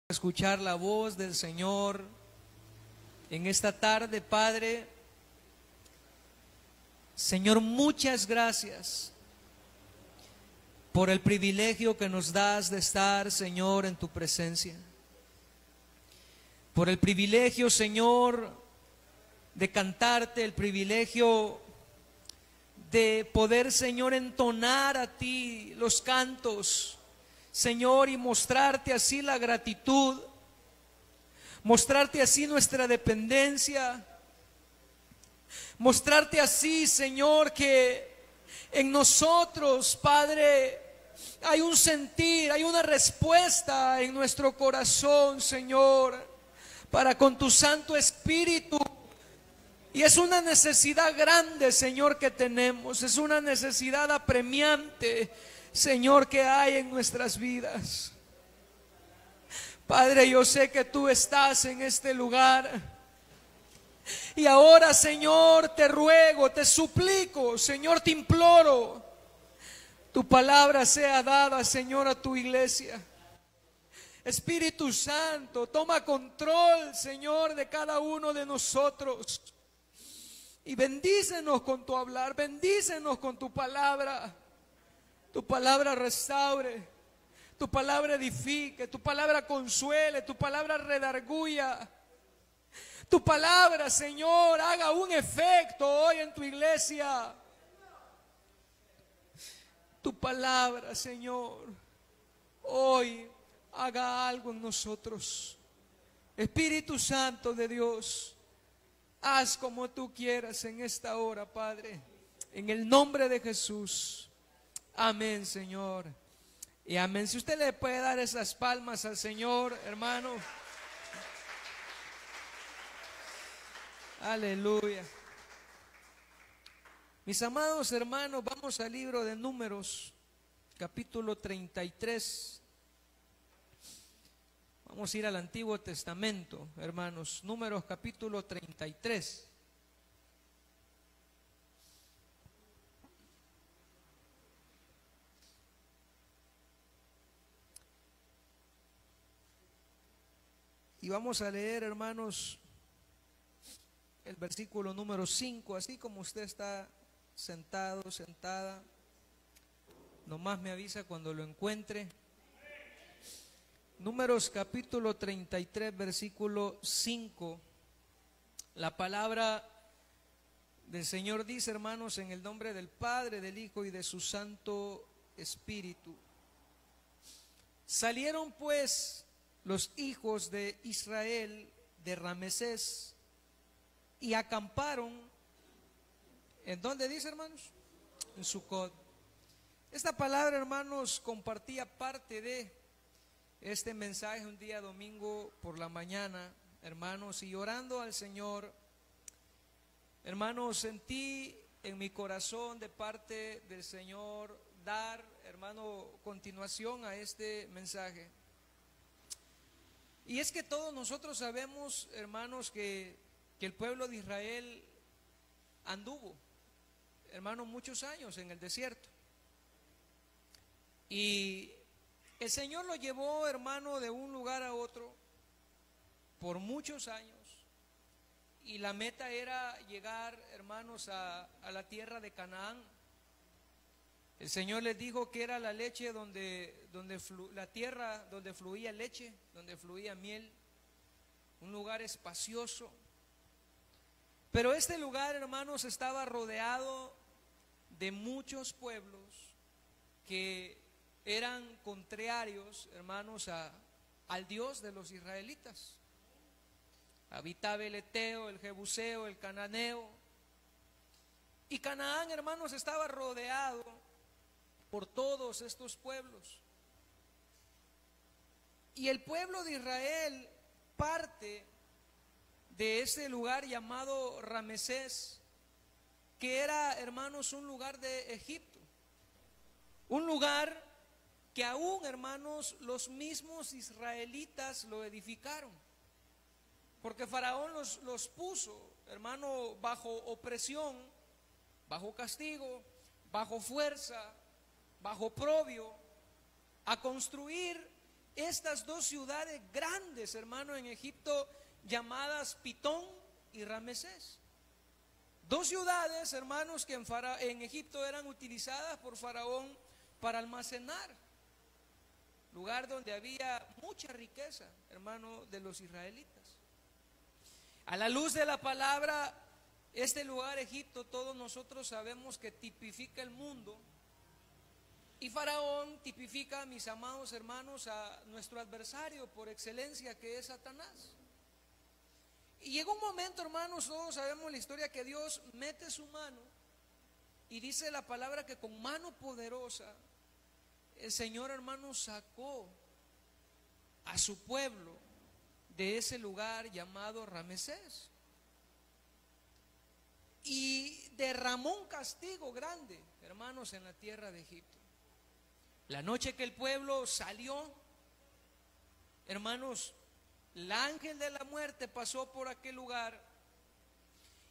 Escuchar la voz del Señor en esta tarde, Padre. Señor, muchas gracias por el privilegio que nos das de estar, Señor, en tu presencia. Por el privilegio, Señor, de cantarte, el privilegio de poder, Señor, entonar a ti los cantos, Señor, y mostrarte así la gratitud, mostrarte así nuestra dependencia, mostrarte así, Señor, que en nosotros, Padre, hay un sentir, hay una respuesta en nuestro corazón, Señor, para con tu Santo Espíritu. Y es una necesidad grande, Señor, que tenemos, es una necesidad apremiante, Señor, que hay en nuestras vidas. Padre, yo sé que tú estás en este lugar. Y ahora, Señor, te ruego, te suplico, Señor, te imploro, tu palabra sea dada, Señor, a tu iglesia. Espíritu Santo, toma control, Señor, de cada uno de nosotros. Y bendícenos con tu hablar, bendícenos con tu palabra. Tu palabra restaure, tu palabra edifique, tu palabra consuele, tu palabra redarguya. Tu palabra, Señor, haga un efecto hoy en tu iglesia. Tu palabra, Señor, hoy haga algo en nosotros. Espíritu Santo de Dios, haz como tú quieras en esta hora, Padre, en el nombre de Jesús. Amén, Señor. Y amén. Si usted le puede dar esas palmas al Señor, hermano. Aleluya. Mis amados hermanos, vamos al libro de Números, capítulo 33. Vamos a ir al Antiguo Testamento, hermanos. Números, capítulo 33. Y vamos a leer, hermanos, el versículo número 5, así como usted está sentado, sentada, nomás me avisa cuando lo encuentre. Números capítulo 33, versículo 5. La palabra del Señor dice, hermanos, en el nombre del Padre, del Hijo y de su Santo Espíritu. Salieron pues los hijos de Israel de Ramesés y acamparon, ¿en dónde dice, hermanos? En Sucot. Esta palabra, hermanos, compartía parte de este mensaje un día domingo por la mañana, hermanos, y orando al Señor, hermanos, sentí en mi corazón de parte del Señor dar, hermano, continuación a este mensaje. Y es que todos nosotros sabemos, hermanos, que el pueblo de Israel anduvo, hermanos, muchos años en el desierto. Y el Señor lo llevó, hermano, de un lugar a otro por muchos años. Y la meta era llegar, hermanos, a la tierra de Canaán. El Señor les dijo que era la leche la tierra donde fluía leche, donde fluía miel, un lugar espacioso. Pero este lugar, hermanos, estaba rodeado de muchos pueblos que eran contrarios, hermanos, al Dios de los israelitas. Habitaba el Eteo, el Jebuseo, el Cananeo. Y Canaán, hermanos, estaba rodeado por todos estos pueblos. Y el pueblo de Israel parte de ese lugar llamado Ramesés, que era, hermanos, un lugar de Egipto, un lugar que aún, hermanos, los mismos israelitas lo edificaron, porque Faraón los puso, hermano, bajo opresión, bajo castigo, bajo fuerza, bajo oprobio, a construir estas dos ciudades grandes, hermano, en Egipto, llamadas Pitón y Ramesés. Dos ciudades, hermanos, que en Egipto eran utilizadas por Faraón para almacenar. Lugar donde había mucha riqueza, hermano, de los israelitas. A la luz de la palabra, este lugar, Egipto, todos nosotros sabemos que tipifica el mundo. Y Faraón tipifica, mis amados hermanos, a nuestro adversario por excelencia, que es Satanás. Y llegó un momento, hermanos, todos sabemos la historia, que Dios mete su mano y dice la palabra que con mano poderosa el Señor, hermano, sacó a su pueblo de ese lugar llamado Ramesés y derramó un castigo grande, hermanos, en la tierra de Egipto. La noche que el pueblo salió, hermanos, el ángel de la muerte pasó por aquel lugar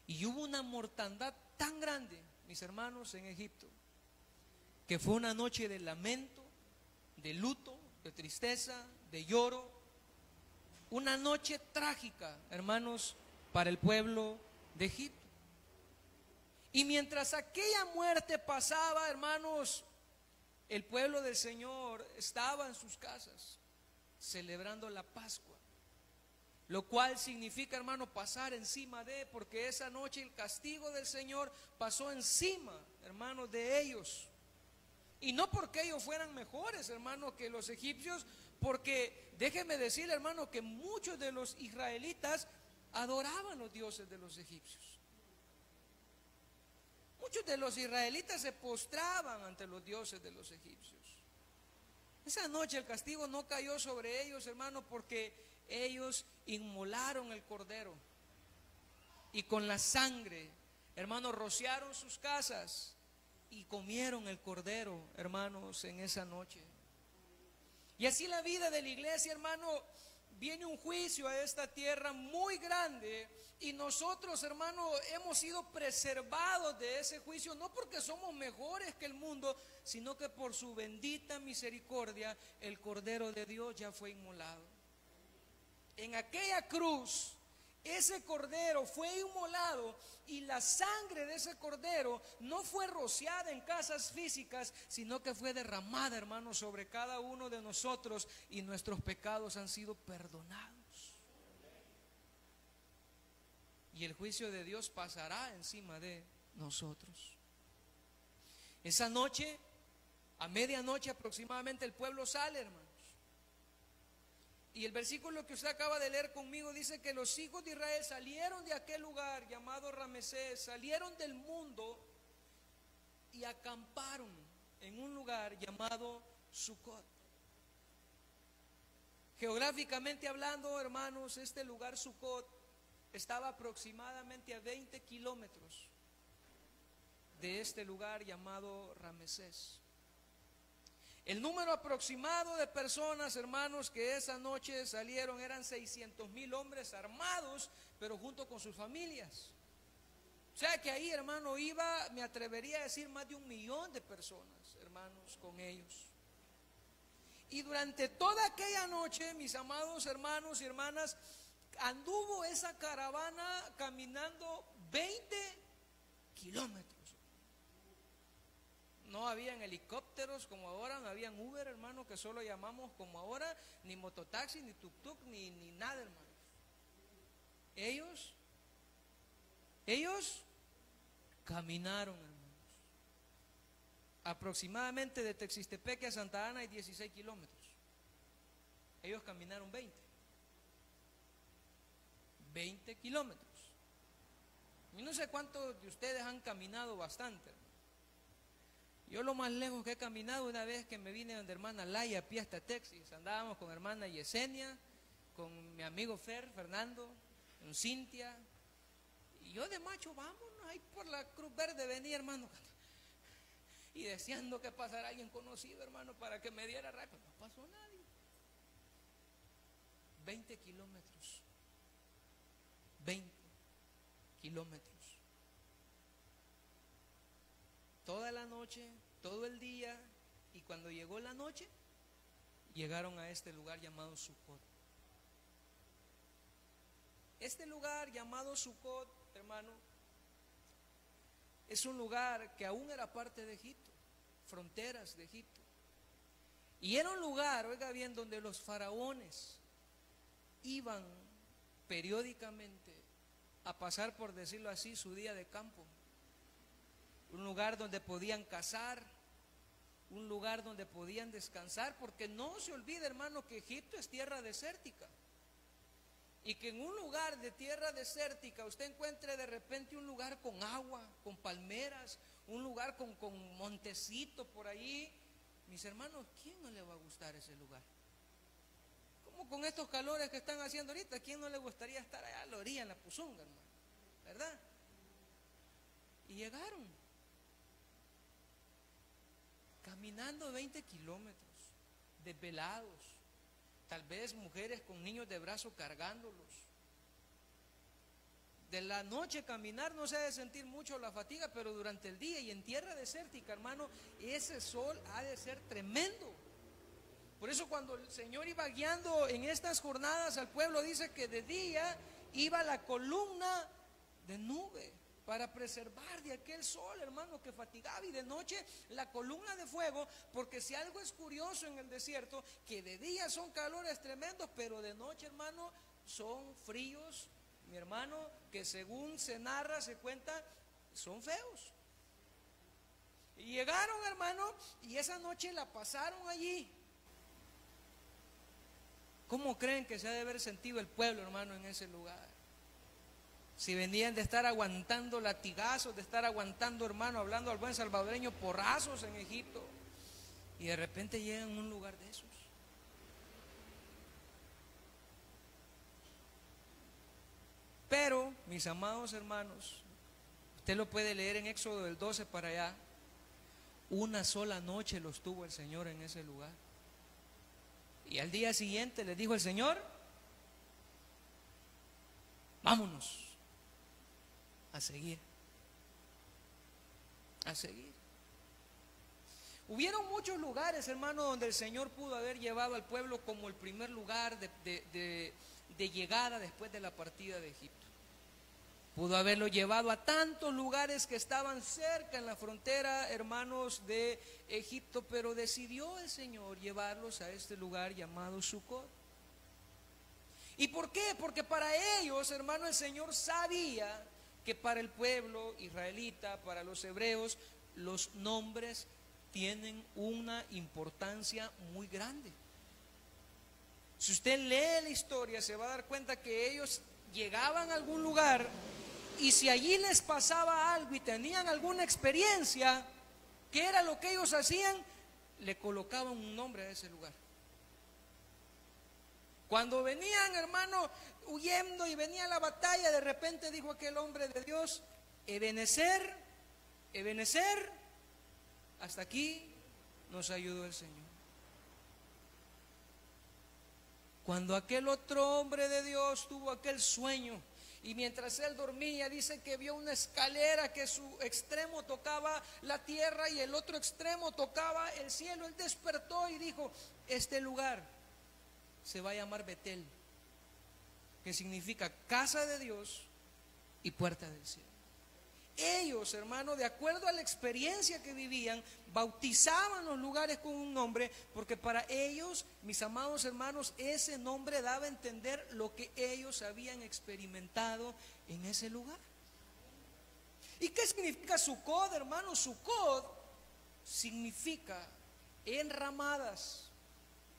y hubo una mortandad tan grande, mis hermanos, en Egipto, que fue una noche de lamento, de luto, de tristeza, de lloro, una noche trágica, hermanos, para el pueblo de Egipto. Y mientras aquella muerte pasaba, hermanos, el pueblo del Señor estaba en sus casas celebrando la Pascua, lo cual significa, hermano, pasar encima de, porque esa noche el castigo del Señor pasó encima, hermanos, de ellos. Y no porque ellos fueran mejores, hermano, que los egipcios, porque déjeme decirle, hermano, que muchos de los israelitas adoraban los dioses de los egipcios. Muchos de los israelitas se postraban ante los dioses de los egipcios. Esa noche el castigo no cayó sobre ellos, hermano, porque ellos inmolaron el cordero y con la sangre, hermano, rociaron sus casas y comieron el cordero, hermanos, en esa noche. Y así la vida de la iglesia, hermano, viene un juicio a esta tierra muy grande y nosotros, hermano, hemos sido preservados de ese juicio, no porque somos mejores que el mundo, sino que por su bendita misericordia el cordero de Dios ya fue inmolado. En aquella cruz ese cordero fue inmolado y la sangre de ese cordero no fue rociada en casas físicas, sino que fue derramada, hermanos, sobre cada uno de nosotros y nuestros pecados han sido perdonados. Y el juicio de Dios pasará encima de nosotros. Esa noche, a medianoche aproximadamente, el pueblo sale, hermanos. Y el versículo que usted acaba de leer conmigo dice que los hijos de Israel salieron de aquel lugar llamado Ramesés, salieron del mundo y acamparon en un lugar llamado Sucot. Geográficamente hablando, hermanos, este lugar Sucot estaba aproximadamente a 20 kilómetros de este lugar llamado Ramesés. El número aproximado de personas, hermanos, que esa noche salieron eran 600,000 hombres armados, pero junto con sus familias. O sea que ahí, hermano, iba, me atrevería a decir, más de 1,000,000 de personas, hermanos, con ellos. Y durante toda aquella noche, mis amados hermanos y hermanas, anduvo esa caravana caminando 20 kilómetros. No habían helicópteros como ahora, no habían Uber, hermano, que solo llamamos como ahora, ni mototaxi, ni tuk-tuk, ni nada, hermano. Ellos caminaron, hermanos. Aproximadamente de Texistepeque a Santa Ana hay 16 kilómetros. Ellos caminaron 20 kilómetros. Y no sé cuántos de ustedes han caminado bastante, hermano. Yo lo más lejos que he caminado, una vez que me vine donde hermana Laia, a pie hasta Texas, andábamos con hermana Yesenia, con mi amigo Fernando, con Cintia, y yo de macho, vámonos ahí por la Cruz Verde, venía, hermano, y deseando que pasara alguien conocido, hermano, para que me diera rápido. No pasó nadie. 20 kilómetros. 20 kilómetros. Toda la noche, todo el día, y cuando llegó la noche, llegaron a este lugar llamado Sucot. Este lugar llamado Sucot, hermano, es un lugar que aún era parte de Egipto, fronteras de Egipto. Y era un lugar, oiga bien, donde los faraones iban periódicamente a pasar, por decirlo así, su día de campo. Un lugar donde podían cazar, un lugar donde podían descansar, porque no se olvide, hermano, que Egipto es tierra desértica. Y que en un lugar de tierra desértica usted encuentre de repente un lugar con agua, con palmeras, un lugar con montecito por ahí. Mis hermanos, ¿quién no le va a gustar ese lugar? Como con estos calores que están haciendo ahorita, ¿quién no le gustaría estar allá a la orilla, en la Puzunga, hermano? ¿Verdad? Y llegaron caminando 20 kilómetros, desvelados, tal vez mujeres con niños de brazo cargándolos. De la noche caminar no se ha de sentir mucho la fatiga, pero durante el día y en tierra desértica, hermano, ese sol ha de ser tremendo. Por eso cuando el Señor iba guiando en estas jornadas al pueblo, dice que de día iba la columna de nube para preservar de aquel sol, hermano, que fatigaba, y de noche la columna de fuego, porque si algo es curioso en el desierto, que de día son calores tremendos, pero de noche, hermano, son fríos, mi hermano, que según se narra, se cuenta, son feos. Y llegaron, hermano, y esa noche la pasaron allí. ¿Cómo creen que se ha de haber sentido el pueblo, hermano, en ese lugar? Si venían de estar aguantando latigazos, de estar aguantando, hermano, hablando al buen salvadoreño, porrazos en Egipto, y de repente llegan a un lugar de esos. Pero, mis amados hermanos, usted lo puede leer en Éxodo del 12 para allá. Una sola noche los tuvo el Señor en ese lugar. Y al día siguiente le dijo el Señor: vámonos a seguir. A seguir. Hubieron muchos lugares, hermano, donde el Señor pudo haber llevado al pueblo como el primer lugar de llegada después de la partida de Egipto. Pudo haberlo llevado a tantos lugares que estaban cerca en la frontera, hermanos, de Egipto, pero decidió el Señor llevarlos a este lugar llamado Sucot. ¿Y por qué? Porque para ellos, hermano, el Señor sabía que para el pueblo israelita, para los hebreos, los nombres tienen una importancia muy grande. Si usted lee la historia, se va a dar cuenta que ellos llegaban a algún lugar, y si allí les pasaba algo y tenían alguna experiencia, ¿qué era lo que ellos hacían? Le colocaban un nombre a ese lugar. Cuando venían, hermano, huyendo y venía la batalla, de repente dijo aquel hombre de Dios: Ebenezer, Ebenezer, hasta aquí nos ayudó el Señor. Cuando aquel otro hombre de Dios tuvo aquel sueño, y mientras él dormía, dice que vio una escalera que su extremo tocaba la tierra y el otro extremo tocaba el cielo. Él despertó y dijo: este lugar se va a llamar Betel, que significa casa de Dios y puerta del cielo. Ellos, hermano, de acuerdo a la experiencia que vivían, bautizaban los lugares con un nombre, porque para ellos, mis amados hermanos, ese nombre daba a entender lo que ellos habían experimentado en ese lugar. ¿Y qué significa Sucot, hermano? Sucot significa enramadas,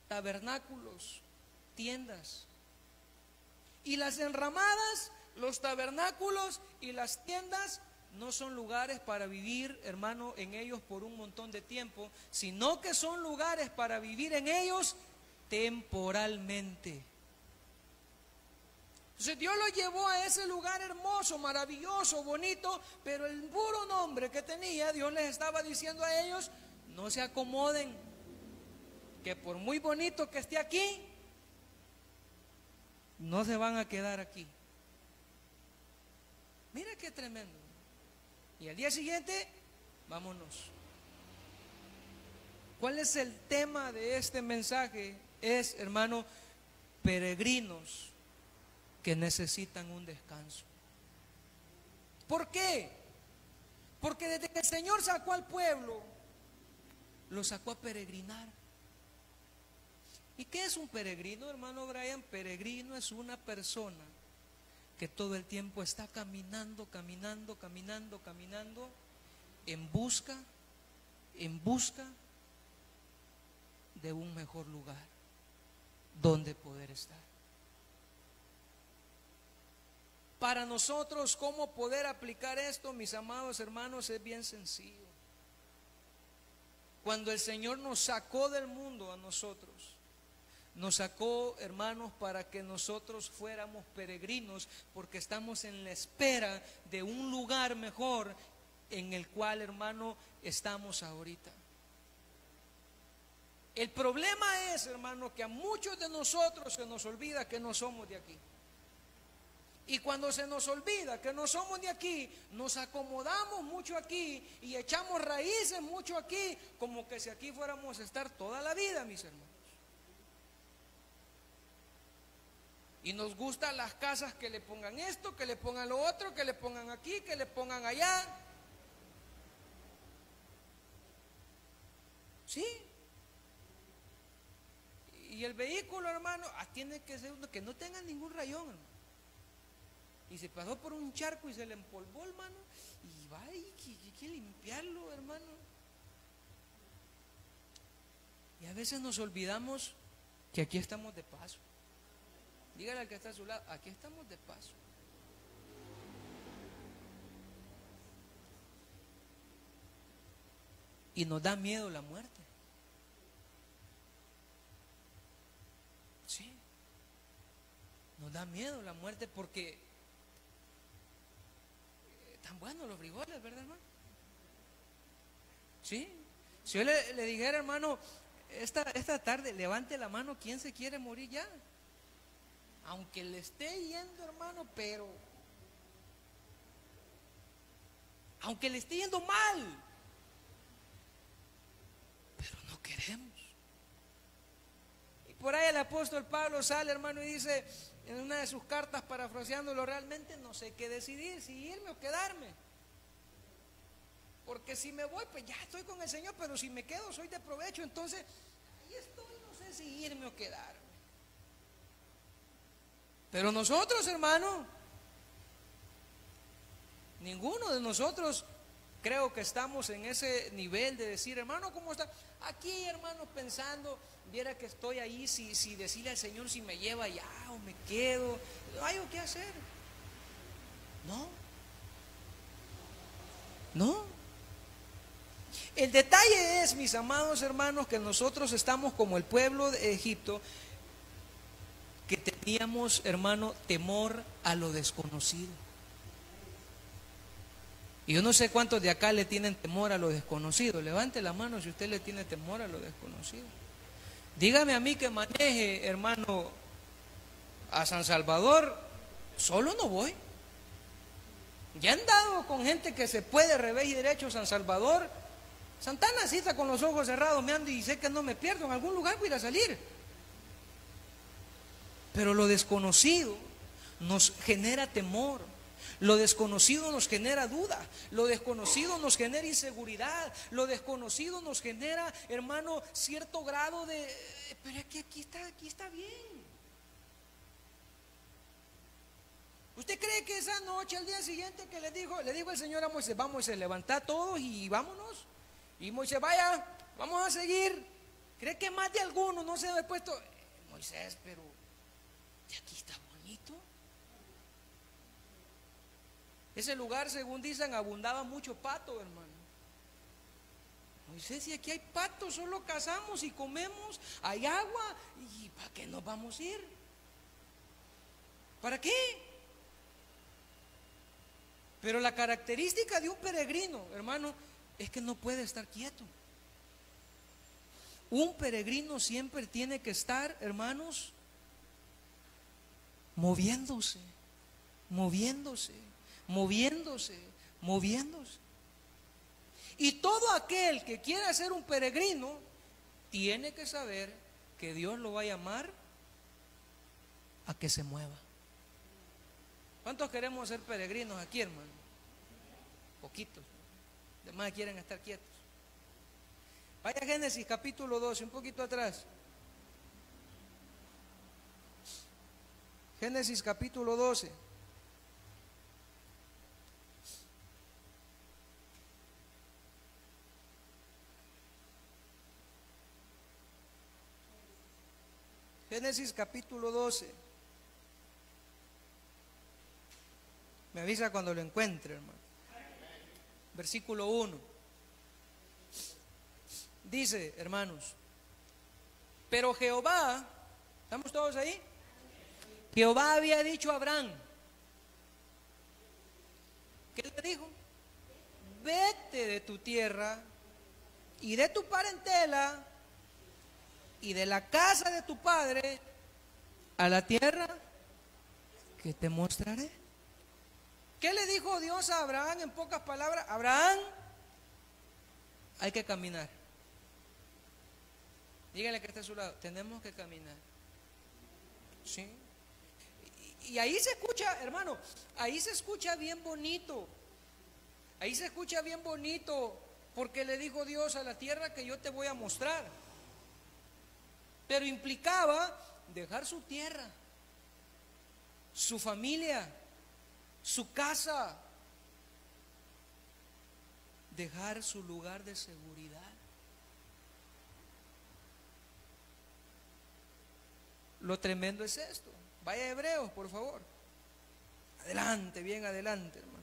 tabernáculos, tiendas. Y las enramadas, los tabernáculos y las tiendas no son lugares para vivir, hermano, en ellos por un montón de tiempo, sino que son lugares para vivir en ellos temporalmente. Entonces Dios los llevó a ese lugar hermoso, maravilloso, bonito, pero el puro nombre que tenía, Dios les estaba diciendo a ellos: no se acomoden, que por muy bonito que esté aquí, no se van a quedar aquí. Mira qué tremendo. Y al día siguiente, vámonos. ¿Cuál es el tema de este mensaje, es, hermano, peregrinos que necesitan un descanso. ¿Por qué? Porque desde que el Señor sacó al pueblo, lo sacó a peregrinar. ¿Y qué es un peregrino, hermano Brian? Peregrino es una persona que todo el tiempo está caminando, caminando, caminando, caminando, en busca de un mejor lugar donde poder estar. Para nosotros, ¿cómo poder aplicar esto, mis amados hermanos? Es bien sencillo. Cuando el Señor nos sacó del mundo a nosotros, nos sacó, hermanos, para que nosotros fuéramos peregrinos, porque estamos en la espera de un lugar mejor en el cual, hermano, estamos ahorita. El problema es, hermano, que a muchos de nosotros se nos olvida que no somos de aquí. Y cuando se nos olvida que no somos de aquí, nos acomodamos mucho aquí y echamos raíces mucho aquí, como que si aquí fuéramos a estar toda la vida, mis hermanos. Y nos gustan las casas que le pongan esto, que le pongan lo otro, que le pongan aquí, que le pongan allá. Sí. Y el vehículo, hermano, tiene que ser uno que no tenga ningún rayón, hermano. Y se pasó por un charco y se le empolvó, hermano, y va y quiere limpiarlo, hermano. Y a veces nos olvidamos que aquí estamos de paso. Dígale al que está a su lado, aquí estamos de paso. Y nos da miedo la muerte. Sí. Nos da miedo la muerte porque tan buenos los frijoles, ¿verdad, hermano? Sí. Si yo le dijera, hermano, esta tarde, levante la mano, ¿quién se quiere morir ya? Aunque le esté yendo, hermano, pero aunque le esté yendo mal, pero no queremos. Y por ahí el apóstol Pablo sale, hermano, y dice en una de sus cartas, parafraseándolo, realmente no sé qué decidir, si irme o quedarme. Porque si me voy, pues ya estoy con el Señor, pero si me quedo soy de provecho. Entonces, ahí estoy, no sé si irme o quedarme. Pero nosotros, hermano, ninguno de nosotros creo que estamos en ese nivel de decir, hermano, ¿cómo está? Aquí, hermano, pensando, viera que estoy ahí, si decirle al Señor si me lleva allá o me quedo, no hay qué hacer. No. El detalle es, mis amados hermanos, que nosotros estamos como el pueblo de Egipto, que teníamos, hermano, temor a lo desconocido. Y yo no sé cuántos de acá le tienen temor a lo desconocido. Levante la mano si usted le tiene temor a lo desconocido. Dígame a mí que maneje, hermano, a San Salvador, solo no voy. Ya han dado con gente que se puede revés y derecho a San Salvador. Santana cita con los ojos cerrados, me ando y sé que no me pierdo, en algún lugar voy a ir a salir. Pero lo desconocido nos genera temor, lo desconocido nos genera duda, lo desconocido nos genera inseguridad, lo desconocido nos genera, hermano, cierto grado de, pero es que aquí está bien. ¿Usted cree que esa noche, al día siguiente que le dijo el Señor a Moisés, vamos, se levanta todos y vámonos? Y Moisés, vaya, vamos a seguir. ¿Cree que más de alguno no se ha puesto, Moisés, pero de aquí está bonito? Ese lugar, según dicen, abundaba mucho pato, hermano. Moisés, si aquí hay pato, solo cazamos y comemos, hay agua, ¿y para qué nos vamos a ir? ¿Para qué? Pero la característica de un peregrino, hermano, es que no puede estar quieto. Un peregrino siempre tiene que estar, hermanos, moviéndose. Y todo aquel que quiera ser un peregrino tiene que saber que Dios lo va a llamar a que se mueva. ¿Cuántos queremos ser peregrinos aquí, hermano? Poquitos. Demás quieren estar quietos. Vaya a Génesis capítulo 12, un poquito atrás. Génesis capítulo 12. Génesis capítulo 12. Me avisa cuando lo encuentre, hermano. Versículo 1. Dice, hermanos, pero Jehová, ¿estamos todos ahí? Jehová había dicho a Abraham, ¿qué le dijo? Vete de tu tierra y de tu parentela y de la casa de tu padre a la tierra que te mostraré. ¿Qué le dijo Dios a Abraham en pocas palabras? Abraham, hay que caminar. Dígale que está a su lado, tenemos que caminar. ¿Sí? Y ahí se escucha, hermano, ahí se escucha bien bonito. Ahí se escucha bien bonito, porque le dijo Dios a la tierra que yo te voy a mostrar. Pero implicaba dejar su tierra, su familia, su casa, dejar su lugar de seguridad. Lo tremendo es esto. Vaya a Hebreos, por favor. Adelante, bien adelante, hermano.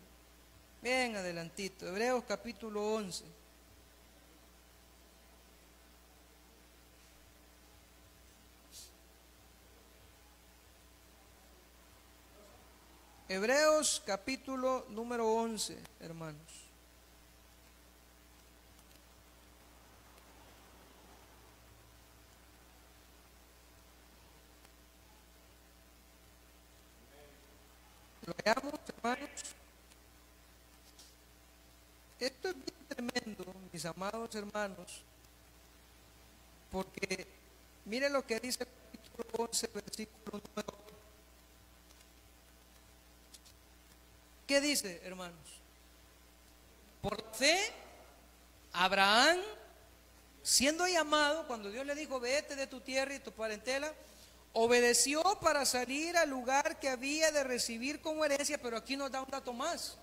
Bien adelantito. Hebreos capítulo 11. Hebreos capítulo número 11, hermanos. Lo veamos, hermanos. Esto es bien tremendo, mis amados hermanos, porque mire lo que dice el capítulo 11, versículo número 1. ¿Qué dice, hermanos? Por fe, Abraham, siendo llamado, cuando Dios le dijo, vete de tu tierra y tu parentela, obedeció para salir al lugar que había de recibir como herencia, pero aquí nos da un dato más.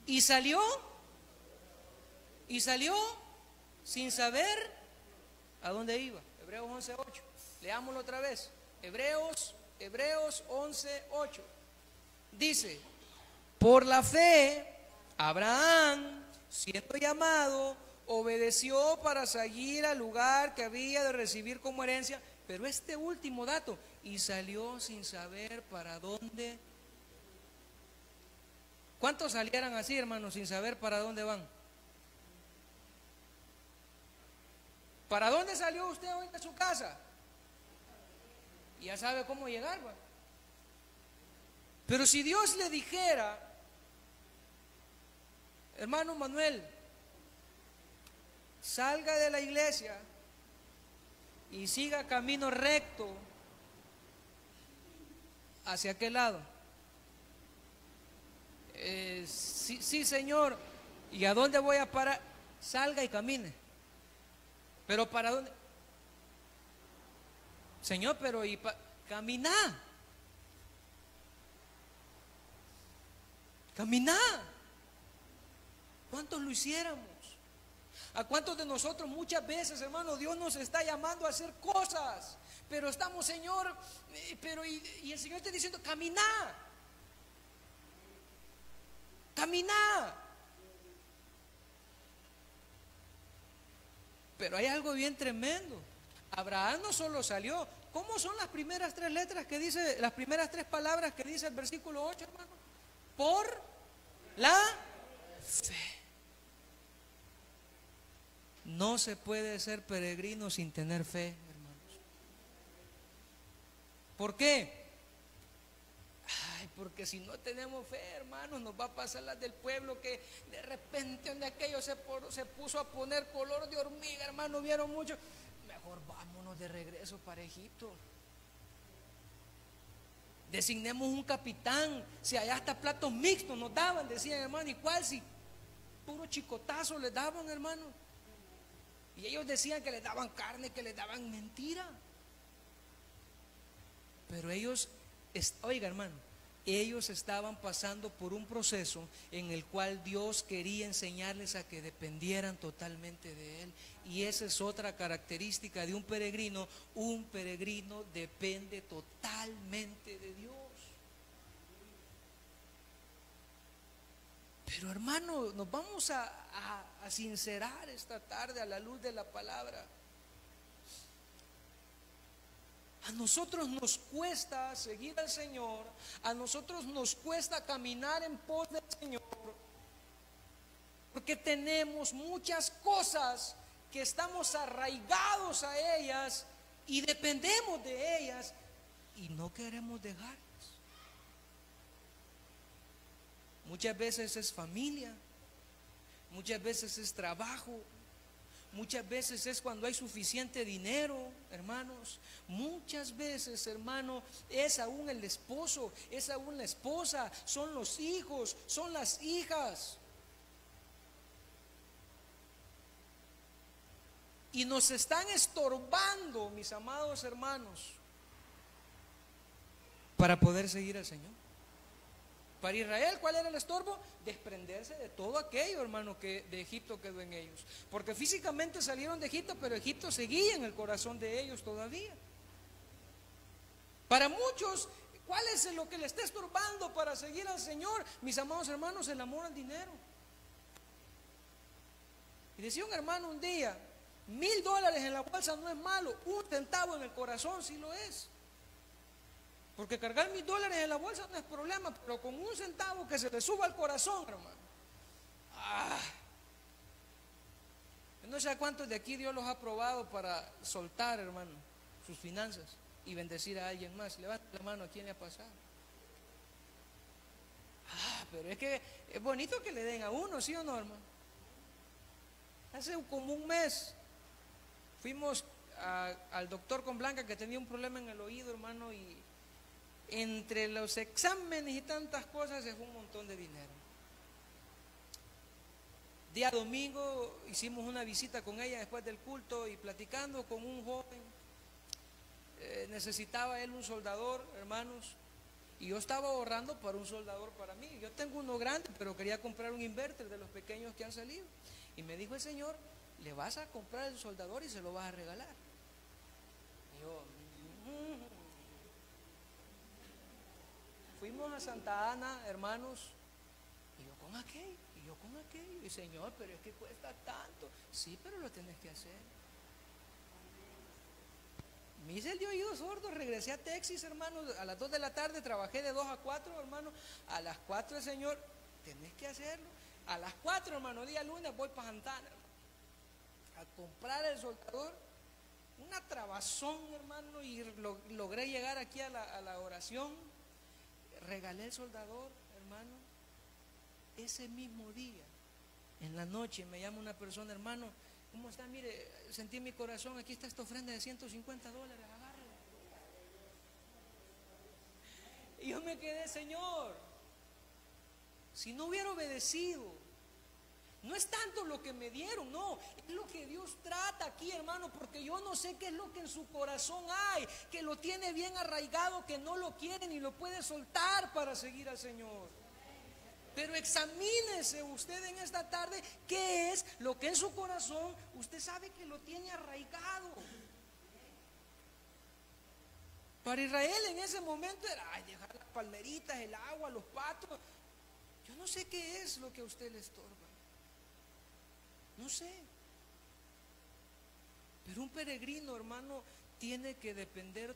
Y salió sin saber a dónde iba. Hebreos 11:8. Leámoslo otra vez. Hebreos 11:8. Dice, por la fe, Abraham, siendo llamado, obedeció para seguir al lugar que había de recibir como herencia, pero este último dato, y salió sin saber para dónde. ¿Cuántos salieran así, hermanos, sin saber para dónde van? ¿Para dónde salió usted hoy de su casa? Ya sabe cómo llegar, ¿va? Pero si Dios le dijera, hermano Manuel, salga de la iglesia y siga camino recto hacia aquel lado. Sí, Señor. ¿Y a dónde voy a parar? Salga y camine. ¿Pero para dónde? Señor, pero caminá. Caminá. ¿Cuántos lo hiciéramos? ¿A cuántos de nosotros muchas veces, hermano, Dios nos está llamando a hacer cosas, pero estamos, Señor, y el Señor está diciendo, caminá, caminá? Pero hay algo bien tremendo. Abraham no solo salió. ¿Cómo son las primeras tres letras que dice, las primeras tres palabras que dice el versículo 8, hermano? Por la fe. No se puede ser peregrino sin tener fe, hermanos. ¿Por qué? Ay, porque si no tenemos fe, hermanos, nos va a pasar las del pueblo, que de repente donde aquello se puso a poner color de hormiga, hermano, vieron mucho. mejor vámonos de regreso para Egipto. Designemos un capitán, si allá hasta platos mixtos nos daban, decían, hermano, ¿y cuál? Si puro chicotazo les daban, hermano. Y ellos decían que les daban carne, que les daban mentira. Pero ellos, oiga, hermano, ellos estaban pasando por un proceso en el cual Dios quería enseñarles a que dependieran totalmente de Él. Y esa es otra característica de un peregrino. Un peregrino depende totalmente de Dios. Pero hermano, nos vamos a sincerar esta tarde a la luz de la palabra. A nosotros nos cuesta seguir al Señor, a nosotros nos cuesta caminar en pos del Señor, porque tenemos muchas cosas que estamos arraigados a ellas y dependemos de ellas y no queremos dejarlas. Muchas veces es familia, muchas veces es trabajo, muchas veces es cuando hay suficiente dinero, hermanos. Muchas veces, hermano, es aún el esposo, es aún la esposa, son los hijos, son las hijas. Y nos están estorbando, mis amados hermanos, para poder seguir al Señor. Para Israel, ¿cuál era el estorbo? Desprenderse de todo aquello, hermano, que de Egipto quedó en ellos. Porque físicamente salieron de Egipto, pero Egipto seguía en el corazón de ellos todavía. Para muchos, ¿cuál es lo que le está estorbando para seguir al Señor? Mis amados hermanos, el amor al dinero. Y decía un hermano un día, $1,000 en la bolsa no es malo, 1 centavo en el corazón sí lo es. Porque cargar $1,000 en la bolsa no es problema, pero con 1 centavo que se le suba al corazón, hermano. No sé a cuántos de aquí Dios los ha probado para soltar, hermano, sus finanzas y bendecir a alguien más. Levanta la mano, ¿a quién le ha pasado? Pero es que es bonito que le den a uno, ¿sí o no, hermano? Hace como un mes fuimos al doctor con Blanca, que tenía un problema en el oído, hermano, y entre los exámenes y tantas cosas se fue un montón de dinero. Día domingo hicimos una visita con ella después del culto y platicando con un joven. Necesitaba él un soldador, hermanos, y yo estaba ahorrando para un soldador para mí. Yo tengo uno grande, pero quería comprar un inverter de los pequeños que han salido. Y me dijo el Señor, le vas a comprar el soldador y se lo vas a regalar. Y yo, fuimos a Santa Ana, hermanos, y yo con aquello, y Señor, pero es que cuesta tanto. Sí, pero lo tenés que hacer. Me hice el de oído sordo, regresé a Texas, hermano, a las 2 de la tarde, trabajé de 2 a 4, hermano. A las 4 el Señor, tenés que hacerlo. A las 4, hermano, día lunes voy para Santana, hermano, a comprar el soldador. Una trabazón, hermano, y logré llegar aquí a la oración. Regalé el soldador, hermano. Ese mismo día, en la noche, me llama una persona, hermano, ¿cómo está? Mire, sentí en mi corazón, aquí está esta ofrenda de $150, agárrela. Y yo me quedé, Señor, si no hubiera obedecido, no es tanto lo que me dieron, no, es lo que Dios trata aquí, hermano, porque yo no sé qué es lo que en su corazón hay, que lo tiene bien arraigado, que no lo quiere ni lo puede soltar para seguir al Señor. Pero examínese usted en esta tarde qué es lo que en su corazón usted sabe que lo tiene arraigado. Para Israel en ese momento era dejar las palmeritas, el agua, los patos. Yo no sé qué es lo que a usted le estorba. No sé. Pero un peregrino, hermano, tiene que depender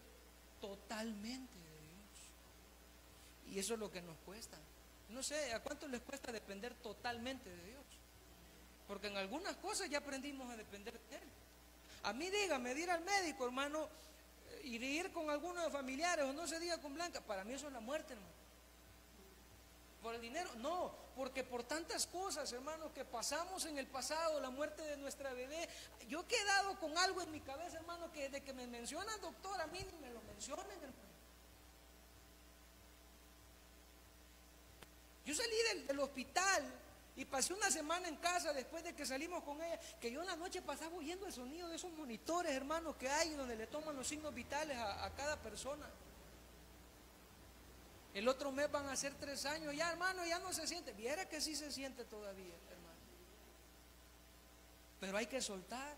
totalmente de Dios. Y eso es lo que nos cuesta. No sé, ¿a cuánto les cuesta depender totalmente de Dios? Porque en algunas cosas ya aprendimos a depender de Él. A mí dígame, de ir al médico, hermano, y de ir con algunos familiares, o no se diga con Blanca, para mí eso es la muerte, hermano. ¿Por el dinero? No, porque por tantas cosas, hermano, que pasamos en el pasado, la muerte de nuestra bebé. Yo he quedado con algo en mi cabeza, hermano, que desde que me mencionan doctor, a mí ni me lo mencionen, hermano. Yo salí del hospital y pasé una semana en casa después de que salimos con ella, que yo en la noche pasaba oyendo el sonido de esos monitores, hermano, que hay donde le toman los signos vitales a cada persona. El otro mes van a ser 3 años, ya hermano, ya no se siente. Viera que sí se siente todavía, hermano. Pero hay que soltar.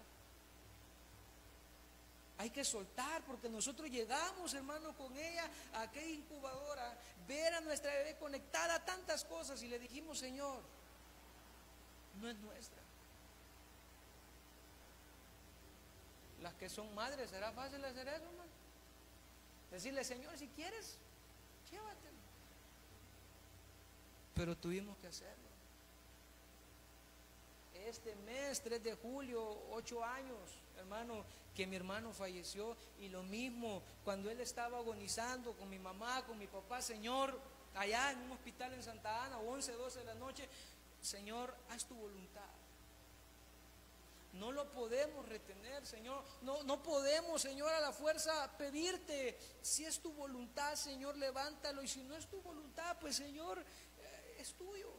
Hay que soltar, porque nosotros llegamos, hermano, con ella a aquella incubadora, ver a nuestra bebé conectada a tantas cosas y le dijimos, Señor, no es nuestra. Las que son madres, ¿será fácil hacer eso, hermano? Decirle, Señor, si quieres, llévatelo. Pero tuvimos que hacerlo. Este mes, 3 de julio, 8 años, hermano, que mi hermano falleció. Y lo mismo, cuando él estaba agonizando con mi mamá, con mi papá, Señor, allá en un hospital en Santa Ana, 11, 12 de la noche, Señor, haz tu voluntad. No lo podemos retener, Señor. No podemos, Señor, a la fuerza pedirte. Si es tu voluntad, Señor, levántalo. Y si no es tu voluntad, pues, Señor, es tuyo.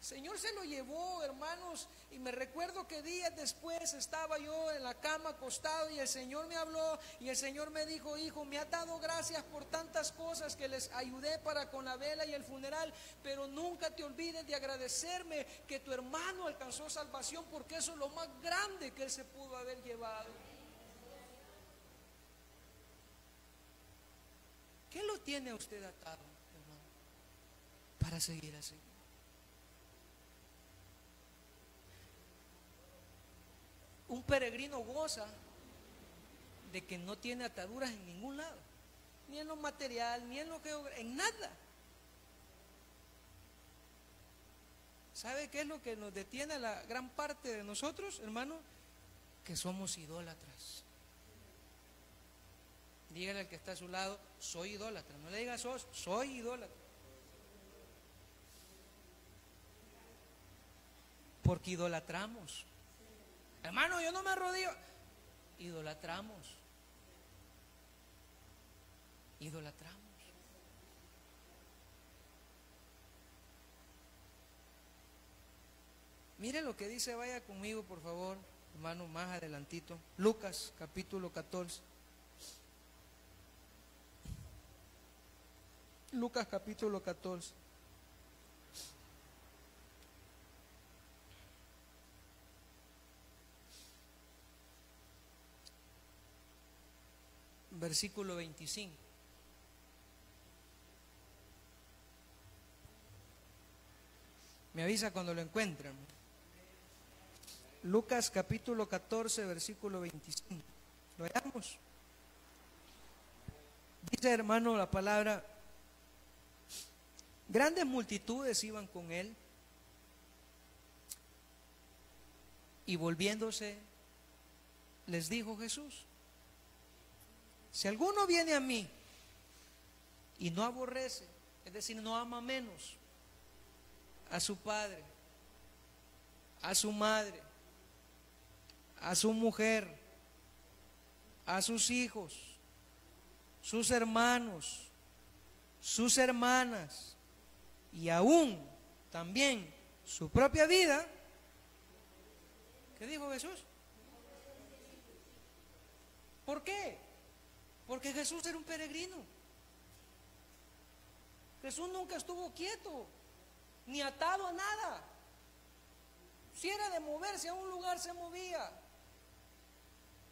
Señor se lo llevó, hermanos, y me recuerdo que días después estaba yo en la cama acostado y el Señor me habló y el Señor me dijo, hijo, me has dado gracias por tantas cosas que les ayudé para con la vela y el funeral, pero nunca te olvides de agradecerme que tu hermano alcanzó salvación, porque eso es lo más grande que él se pudo haber llevado. ¿Qué lo tiene a usted atado, hermano, para seguir así? Un peregrino goza de que no tiene ataduras en ningún lado, ni en lo material, ni en lo geográfico, en nada. ¿Sabe qué es lo que nos detiene a la gran parte de nosotros, hermano? Que somos idólatras. Dígale al que está a su lado, soy idólatra. No le diga soy idólatra. Porque idolatramos. Hermano, yo no me arrodillo. Idolatramos. Idolatramos. Mire lo que dice, vaya conmigo por favor, hermano, más adelantito. Lucas capítulo 14. Lucas capítulo 14. Versículo 25. Me avisa cuando lo encuentren. Lucas capítulo 14, versículo 25. ¿Lo hallamos? Dice, hermano, la palabra: grandes multitudes iban con él, y volviéndose les dijo Jesús: si alguno viene a mí y no aborrece, es decir, no ama menos a su padre, a su madre, a su mujer, a sus hijos, sus hermanos, sus hermanas y aún también su propia vida, ¿qué dijo Jesús? ¿Por qué? Porque Jesús era un peregrino. Jesús nunca estuvo quieto, ni atado a nada. Si era de moverse a un lugar, se movía.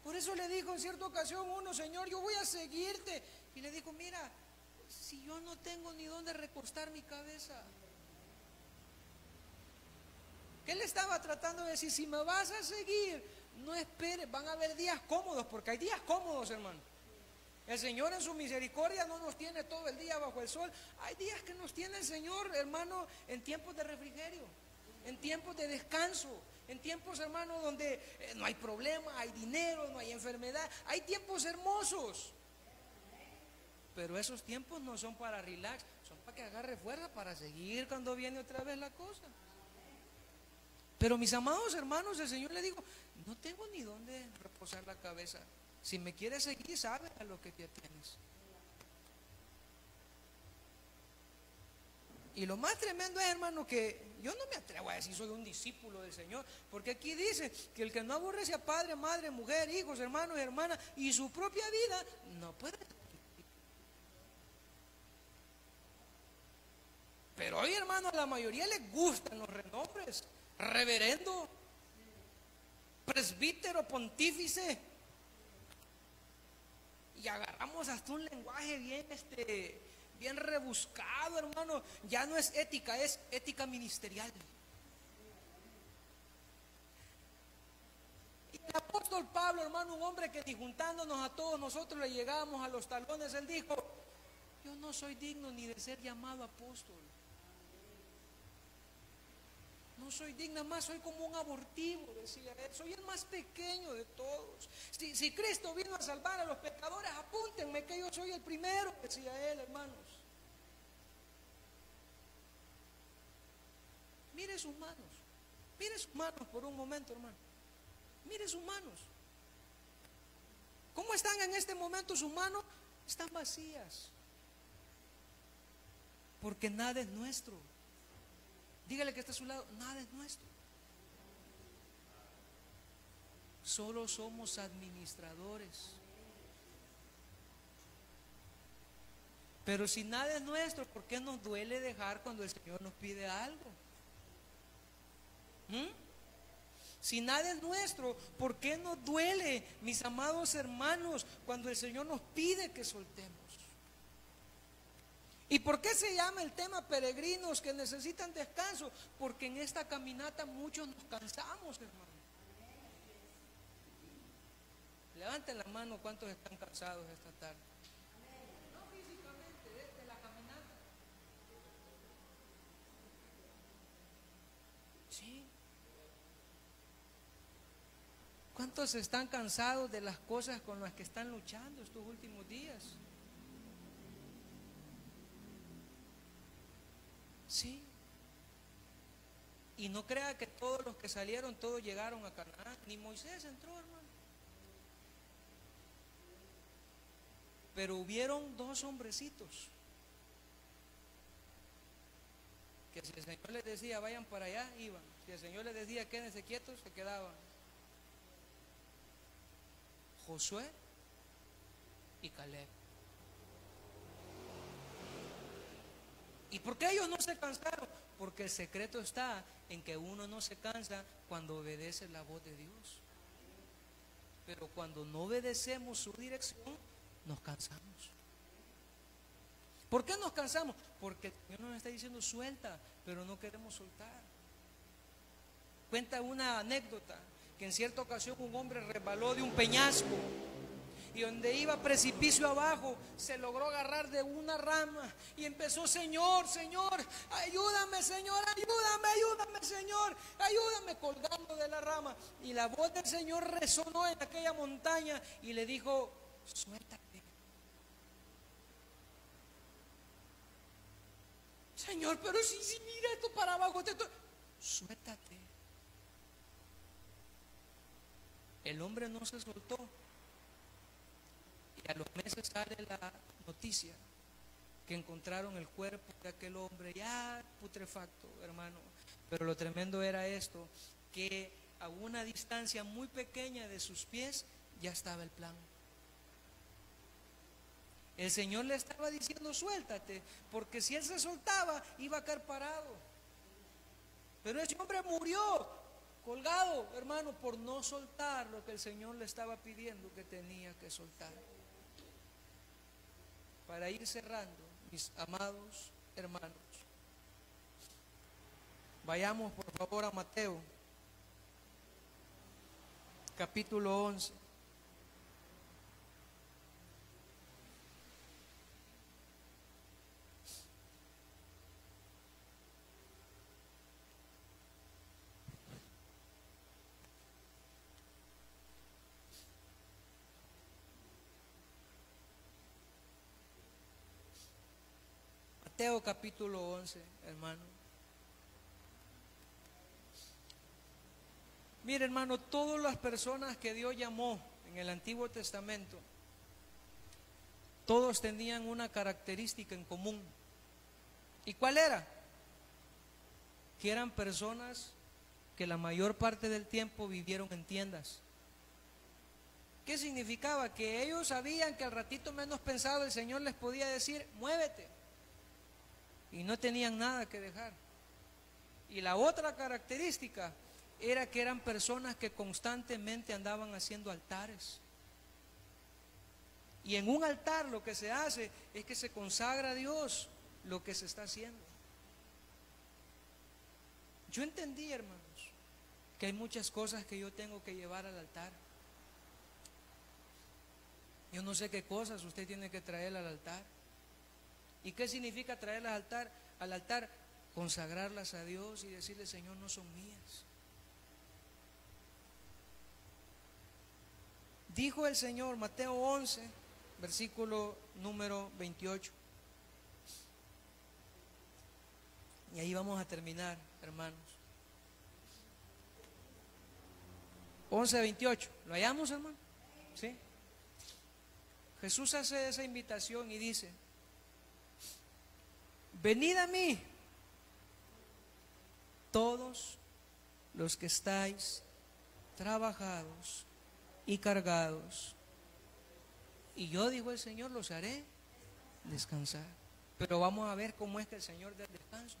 Por eso le dijo en cierta ocasión uno: Señor, yo voy a seguirte. Y le dijo: mira, si yo no tengo ni dónde recostar mi cabeza. ¿Qué le estaba tratando de decir? Si me vas a seguir, no esperes, van a haber días cómodos, porque hay días cómodos, hermano. El Señor en su misericordia no nos tiene todo el día bajo el sol. Hay días que nos tiene el Señor, hermano, en tiempos de refrigerio, en tiempos de descanso, en tiempos, hermano, donde no hay problema, hay dinero, no hay enfermedad. Hay tiempos hermosos. Pero esos tiempos no son para relax, son para que agarre fuerza para seguir cuando viene otra vez la cosa. Pero mis amados hermanos, el Señor le dijo, no tengo ni dónde reposar la cabeza. Si me quieres seguir, sabes a lo que te atienes. Y lo más tremendo es, hermano, que yo no me atrevo a decir soy un discípulo del Señor, porque aquí dice que el que no aborrece a padre, madre, mujer, hijos, hermanos y hermanas y su propia vida, no puede. Pero hoy, hermano, a la mayoría les gustan los renombres: reverendo, presbítero, pontífice, y agarramos hasta un lenguaje bien rebuscado, hermano. Ya no es ética, es ética ministerial. Y el apóstol Pablo, hermano, un hombre que ni juntándonos a todos nosotros le llegábamos a los talones, él dijo: yo no soy digno ni de ser llamado apóstol. No soy digna, más soy como un abortivo, decía él. Soy el más pequeño de todos. Si Cristo vino a salvar a los pecadores, apúntenme que yo soy el primero, decía él, hermanos. Mire sus manos por un momento, hermano. Mire sus manos. ¿Cómo están en este momento sus manos? Están vacías. Porque nada es nuestro. Dígale que está a su lado, nada es nuestro. Solo somos administradores. Pero si nada es nuestro, ¿por qué nos duele dejar cuando el Señor nos pide algo? Si nada es nuestro, ¿por qué nos duele, mis amados hermanos, cuando el Señor nos pide que soltemos? ¿Y por qué se llama el tema peregrinos que necesitan descanso? Porque en esta caminata muchos nos cansamos, hermano. Levanten la mano, ¿cuántos están cansados esta tarde? No físicamente, desde la caminata. Sí. ¿Cuántos están cansados de las cosas con las que están luchando estos últimos días? Sí. Y no crea que todos los que salieron, todos llegaron a Canaán. Ni Moisés entró, hermano. Pero hubieron dos hombrecitos que si el Señor les decía vayan para allá, iban. Si el Señor les decía quédense quietos, se quedaban. Josué y Caleb. ¿Y por qué ellos no se cansaron? Porque el secreto está en que uno no se cansa cuando obedece la voz de Dios. Pero cuando no obedecemos su dirección, nos cansamos. ¿Por qué nos cansamos? Porque el Señor nos está diciendo suelta, pero no queremos soltar. Cuenta una anécdota que en cierta ocasión un hombre resbaló de un peñasco y donde iba precipicio abajo se logró agarrar de una rama y empezó: Señor, Señor, ayúdame, Señor, ayúdame, Señor, ayúdame, colgando de la rama. Y la voz del Señor resonó en aquella montaña y le dijo: suéltate. Señor, pero si mira esto para abajo, suéltate. El hombre no se soltó. Y a los meses sale la noticia que encontraron el cuerpo de aquel hombre ya putrefacto, hermano. Pero lo tremendo era esto, que a una distancia muy pequeña de sus pies ya estaba el plan. El Señor le estaba diciendo suéltate, porque si él se soltaba iba a caer parado. Pero ese hombre murió colgado, hermano, por no soltar lo que el Señor le estaba pidiendo que tenía que soltar. Para ir cerrando, mis amados hermanos, vayamos por favor a Mateo, capítulo 11. Mateo capítulo 11, hermano. Mire, hermano, todas las personas que Dios llamó en el Antiguo Testamento, todos tenían una característica en común. ¿Y cuál era? Que eran personas que la mayor parte del tiempo vivieron en tiendas. ¿Qué significaba? Que ellos sabían que al ratito menos pensado el Señor les podía decir, muévete. Y no tenían nada que dejar. Y la otra característica era que eran personas que constantemente andaban haciendo altares. Y en un altar lo que se hace es que se consagra a Dios lo que se está haciendo. Yo entendí, hermanos, que hay muchas cosas que yo tengo que llevar al altar. Yo no sé qué cosas usted tiene que traer al altar. ¿Y qué significa traerlas al altar? Al altar, consagrarlas a Dios y decirle, Señor, no son mías. Dijo el Señor, Mateo 11, versículo número 28. Y ahí vamos a terminar, hermanos. 11:28. ¿Lo hallamos, hermano? ¿Sí? Jesús hace esa invitación y dice, venid a mí, todos los que estáis trabajados y cargados, y yo, dijo el Señor, los haré descansar. Pero vamos a ver cómo es que el Señor da el descanso.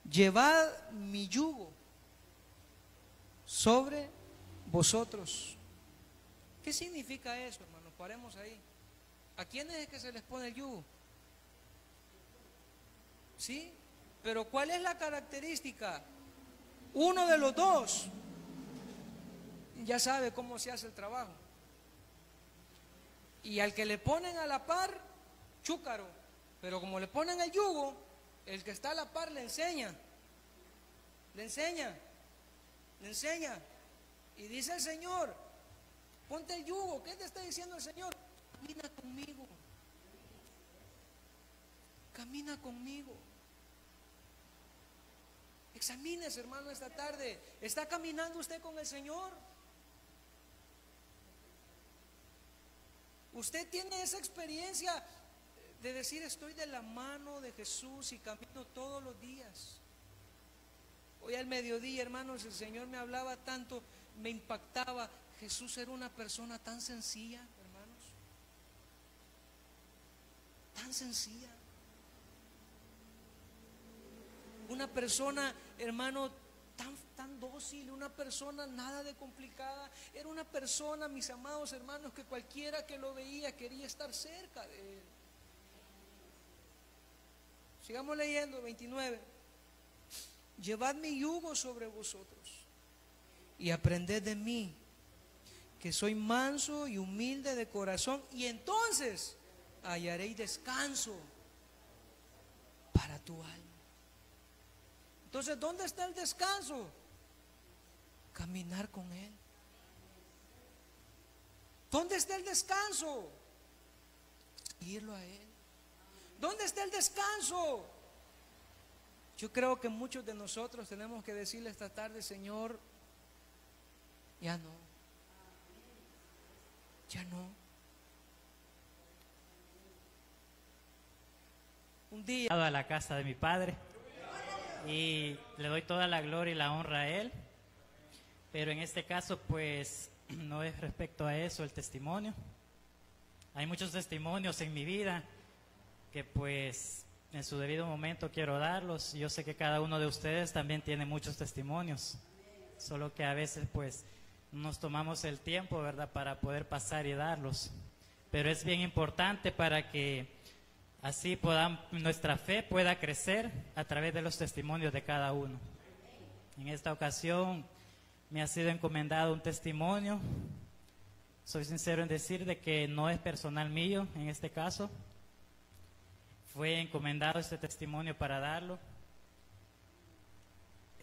Llevad mi yugo sobre vosotros. ¿Qué significa eso, hermanos? Paremos ahí. ¿A quiénes es que se les pone el yugo? ¿Sí? Pero ¿cuál es la característica? Uno de los dos ya sabe cómo se hace el trabajo. Y al que le ponen a la par, chúcaro. Pero como le ponen el yugo, el que está a la par le enseña. Le enseña. Le enseña. Y dice el Señor, ponte el yugo. ¿Qué te está diciendo el Señor? Camina conmigo. Camina conmigo. Examínese, hermano, esta tarde. ¿Está caminando usted con el Señor? Usted tiene esa experiencia de decir, estoy de la mano de Jesús y camino todos los días. Hoy al mediodía, hermanos, el Señor me hablaba tanto, me impactaba. Jesús era una persona tan sencilla, hermanos. Tan sencilla. Una persona, hermano, tan dócil, una persona nada de complicada. Era una persona, mis amados hermanos, que cualquiera que lo veía quería estar cerca de él. Sigamos leyendo, 29. Llevad mi yugo sobre vosotros y aprended de mí, que soy manso y humilde de corazón, y entonces hallaréis descanso para tu alma. Entonces, ¿dónde está el descanso? Caminar con Él. ¿Dónde está el descanso? Seguirlo a Él. ¿Dónde está el descanso? Yo creo que muchos de nosotros tenemos que decirle esta tarde, Señor, ya no. Ya no. Un día a la casa de mi padre y le doy toda la gloria y la honra a él, pero en este caso pues no es respecto a eso el testimonio. Hay muchos testimonios en mi vida que pues en su debido momento quiero darlos. Yo sé que cada uno de ustedes también tiene muchos testimonios, solo que a veces pues nos tomamos el tiempo, ¿verdad?, para poder pasar y darlos, pero es bien importante para que así nuestra fe pueda crecer a través de los testimonios de cada uno. En esta ocasión me ha sido encomendado un testimonio. Soy sincero en decir de que no es personal mío en este caso. Fue encomendado este testimonio para darlo.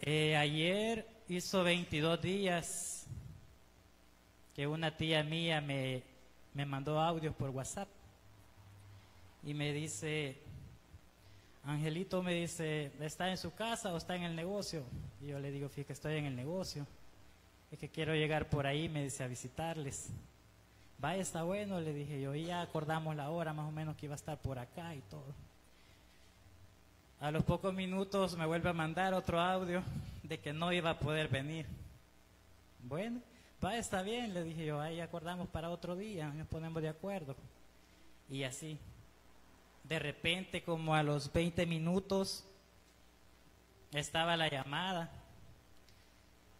Ayer hizo 22 días que una tía mía me mandó audios por WhatsApp. y me dice, Angelito, me dice, ¿está en su casa o está en el negocio? Y yo le digo, fíjate que estoy en el negocio, es que quiero llegar por ahí, me dice, a visitarles. Vaya, está bueno, le dije yo, y ya acordamos la hora más o menos que iba a estar por acá y todo. A los pocos minutos me vuelve a mandar otro audio de que no iba a poder venir. Bueno, vaya, está bien, le dije yo, ahí acordamos para otro día, nos ponemos de acuerdo. Y así, de repente, como a los 20 minutos, estaba la llamada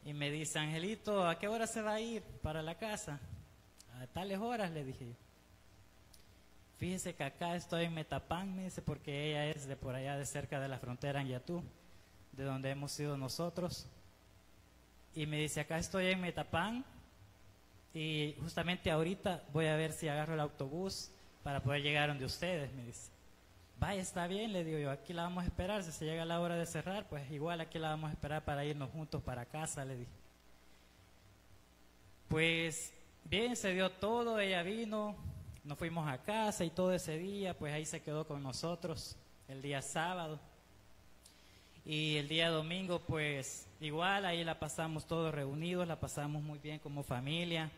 y me dice, Angelito, ¿a qué hora se va a ir para la casa? A tales horas, le dije yo. Fíjese que acá estoy en Metapán, me dice, porque ella es de por allá de cerca de la frontera en Yatú, de donde hemos sido nosotros. Y me dice, acá estoy en Metapán y justamente ahorita voy a ver si agarro el autobús para poder llegar donde ustedes, me dice. Vaya, está bien, le digo yo, aquí la vamos a esperar, si se llega la hora de cerrar, pues igual aquí la vamos a esperar para irnos juntos para casa, le dije. Pues bien, se dio todo, ella vino, nos fuimos a casa y todo ese día, pues ahí se quedó con nosotros el día sábado. Y el día domingo, pues igual, ahí la pasamos todos reunidos, la pasamos muy bien como familia.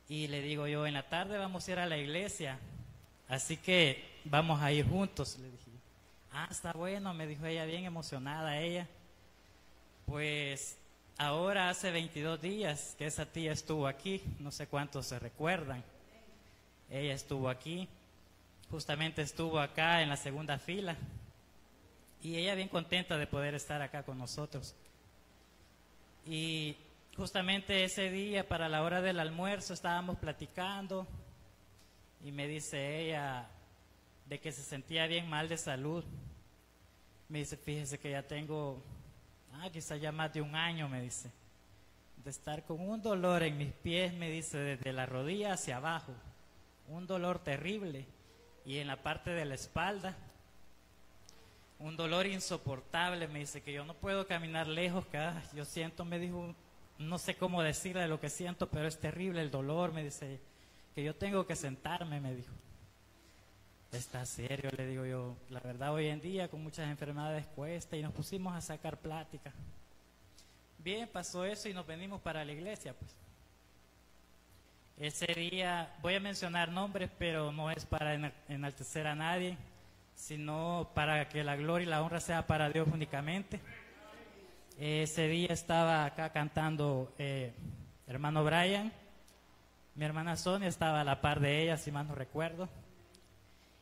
Y le digo yo, en la tarde vamos a ir a la iglesia, así que vamos a ir juntos, le dije. Ah, está bueno, me dijo ella, bien emocionada ella. Pues ahora hace 22 días que esa tía estuvo aquí, no sé cuántos se recuerdan. Ella estuvo aquí, justamente estuvo acá en la segunda fila. Y ella bien contenta de poder estar acá con nosotros. Y justamente ese día, para la hora del almuerzo, estábamos platicando y me dice ella de que se sentía bien mal de salud. Me dice, fíjese que ya tengo, quizás ya más de un año, me dice, de estar con un dolor en mis pies, me dice, desde la rodilla hacia abajo, un dolor terrible, y en la parte de la espalda, un dolor insoportable, me dice, que yo no puedo caminar lejos, que yo siento, me dijo, no sé cómo decirle lo que siento, pero es terrible el dolor, me dice, que yo tengo que sentarme, me dijo. Está serio, le digo yo, la verdad hoy en día con muchas enfermedades cuesta, y nos pusimos a sacar plática. Bien, pasó eso y nos venimos para la iglesia, pues. Ese día, voy a mencionar nombres, pero no es para enaltecer a nadie, sino para que la gloria y la honra sea para Dios únicamente. Ese día estaba acá cantando hermano Brian, mi hermana Sonia estaba a la par de ella, si mal no recuerdo,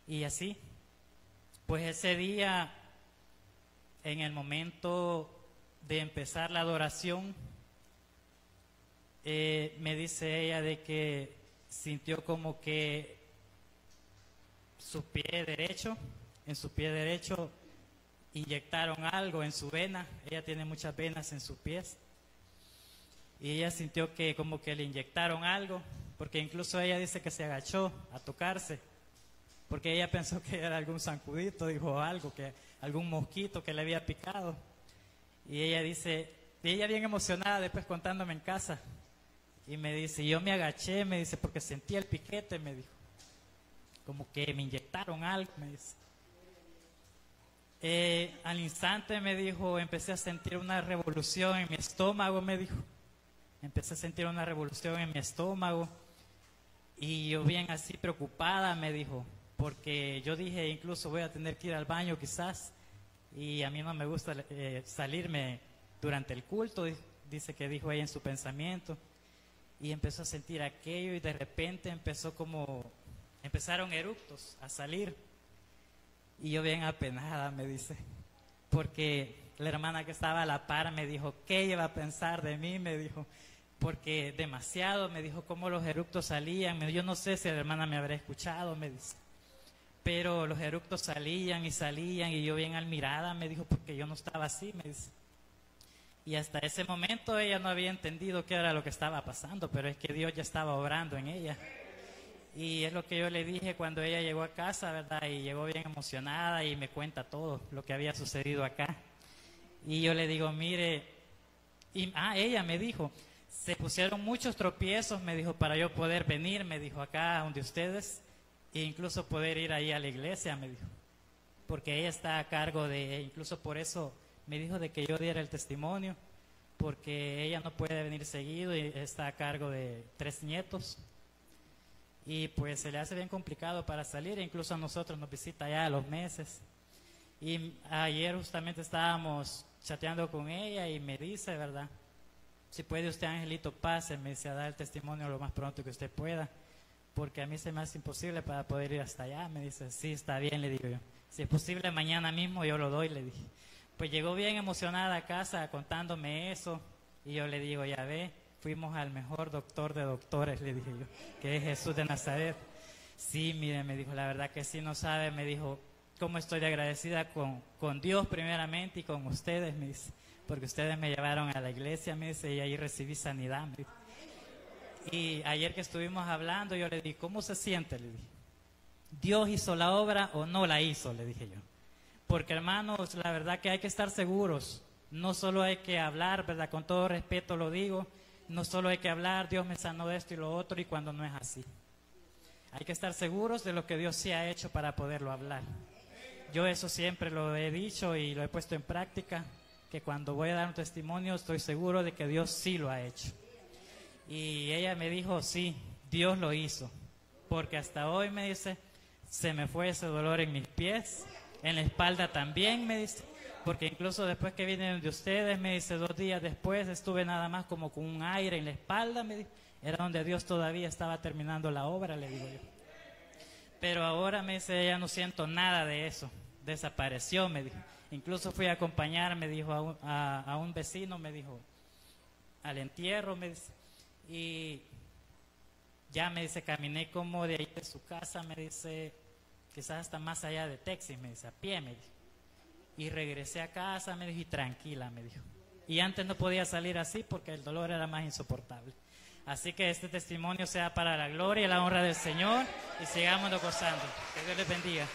y así, pues ese día, en el momento de empezar la adoración, me dice ella de que sintió como que en su pie derecho inyectaron algo en su vena. Ella tiene muchas venas en sus pies y ella sintió que como que le inyectaron algo, porque incluso ella dice que se agachó a tocarse, porque ella pensó que era algún zancudito, dijo algo, que algún mosquito que le había picado. Y ella dice, y ella bien emocionada después contándome en casa, y me dice, yo me agaché, me dice, porque sentí el piquete, me dijo, como que me inyectaron algo, me dice. Al instante, me dijo, empecé a sentir una revolución en mi estómago, me dijo. Empecé a sentir una revolución en mi estómago y yo bien así preocupada, me dijo, porque yo dije, incluso voy a tener que ir al baño quizás, y a mí no me gusta salirme durante el culto, dice que dijo ella en su pensamiento, y empezó a sentir aquello y de repente empezaron eructos a salir. Y yo bien apenada, me dice, porque la hermana que estaba a la par me dijo, ¿qué iba a pensar de mí? Me dijo, porque demasiado, me dijo, cómo los eructos salían. Yo no sé si la hermana me habrá escuchado, me dice, pero los eructos salían y yo bien admirada, me dijo, porque yo no estaba así, me dice. Y hasta ese momento ella no había entendido qué era lo que estaba pasando, pero es que Dios ya estaba obrando en ella. Y es lo que yo le dije cuando ella llegó a casa, ¿verdad? Y llegó bien emocionada y me cuenta todo lo que había sucedido acá. Y yo le digo, mire, ella me dijo, se pusieron muchos tropiezos, me dijo, para yo poder venir, me dijo, acá donde ustedes, e incluso poder ir ahí a la iglesia, me dijo, porque ella está a cargo de, incluso por eso me dijo de que yo diera el testimonio, porque ella no puede venir seguido y está a cargo de 3 nietos. Y pues se le hace bien complicado para salir, e incluso a nosotros nos visita ya a los meses. Y ayer justamente estábamos chateando con ella y me dice, ¿verdad? Si puede usted, Angelito, pase, me dice, a dar el testimonio lo más pronto que usted pueda, porque a mí se me hace imposible para poder ir hasta allá. Me dice, sí, está bien, le digo yo. Si es posible mañana mismo yo lo doy, le dije. Pues llegó bien emocionada a casa contándome eso, y yo le digo, ya ve, fuimos al mejor doctor de doctores, le dije yo, que es Jesús de Nazaret. Sí, mire, me dijo, la verdad que sí, no sabe, me dijo, cómo estoy de agradecida con Dios primeramente y con ustedes, me dice, porque ustedes me llevaron a la iglesia, me dice, y ahí recibí sanidad, me dijo. Y ayer que estuvimos hablando, yo le dije, ¿cómo se siente? Le dije, ¿Dios hizo la obra o no la hizo? Le dije yo. Porque, hermanos, la verdad que hay que estar seguros. No solo hay que hablar, ¿verdad? Con todo respeto lo digo. No solo hay que hablar, Dios me sanó de esto y lo otro, y cuando no es así. Hay que estar seguros de lo que Dios sí ha hecho para poderlo hablar. Yo eso siempre lo he dicho y lo he puesto en práctica, que cuando voy a dar un testimonio estoy seguro de que Dios sí lo ha hecho. Y ella me dijo, sí, Dios lo hizo. Porque hasta hoy, me dice, se me fue ese dolor en mis pies. En la espalda también, me dice, porque incluso después que vine de ustedes, me dice, 2 días después estuve nada más como con un aire en la espalda, me dice, era donde Dios todavía estaba terminando la obra, le digo yo. Pero ahora, me dice, ya no siento nada de eso, desapareció, me dijo. Incluso fui a acompañar, me dijo, a un vecino, me dijo, al entierro, me dice, y ya, me dice, caminé como de ahí de su casa, me dice, quizás hasta más allá de Texas, me dice, a pie, me dijo. Y regresé a casa, me dijo, y tranquila, me dijo. Y antes no podía salir así porque el dolor era más insoportable. Así que este testimonio sea para la gloria y la honra del Señor, y sigámonos gozando. Que Dios les bendiga.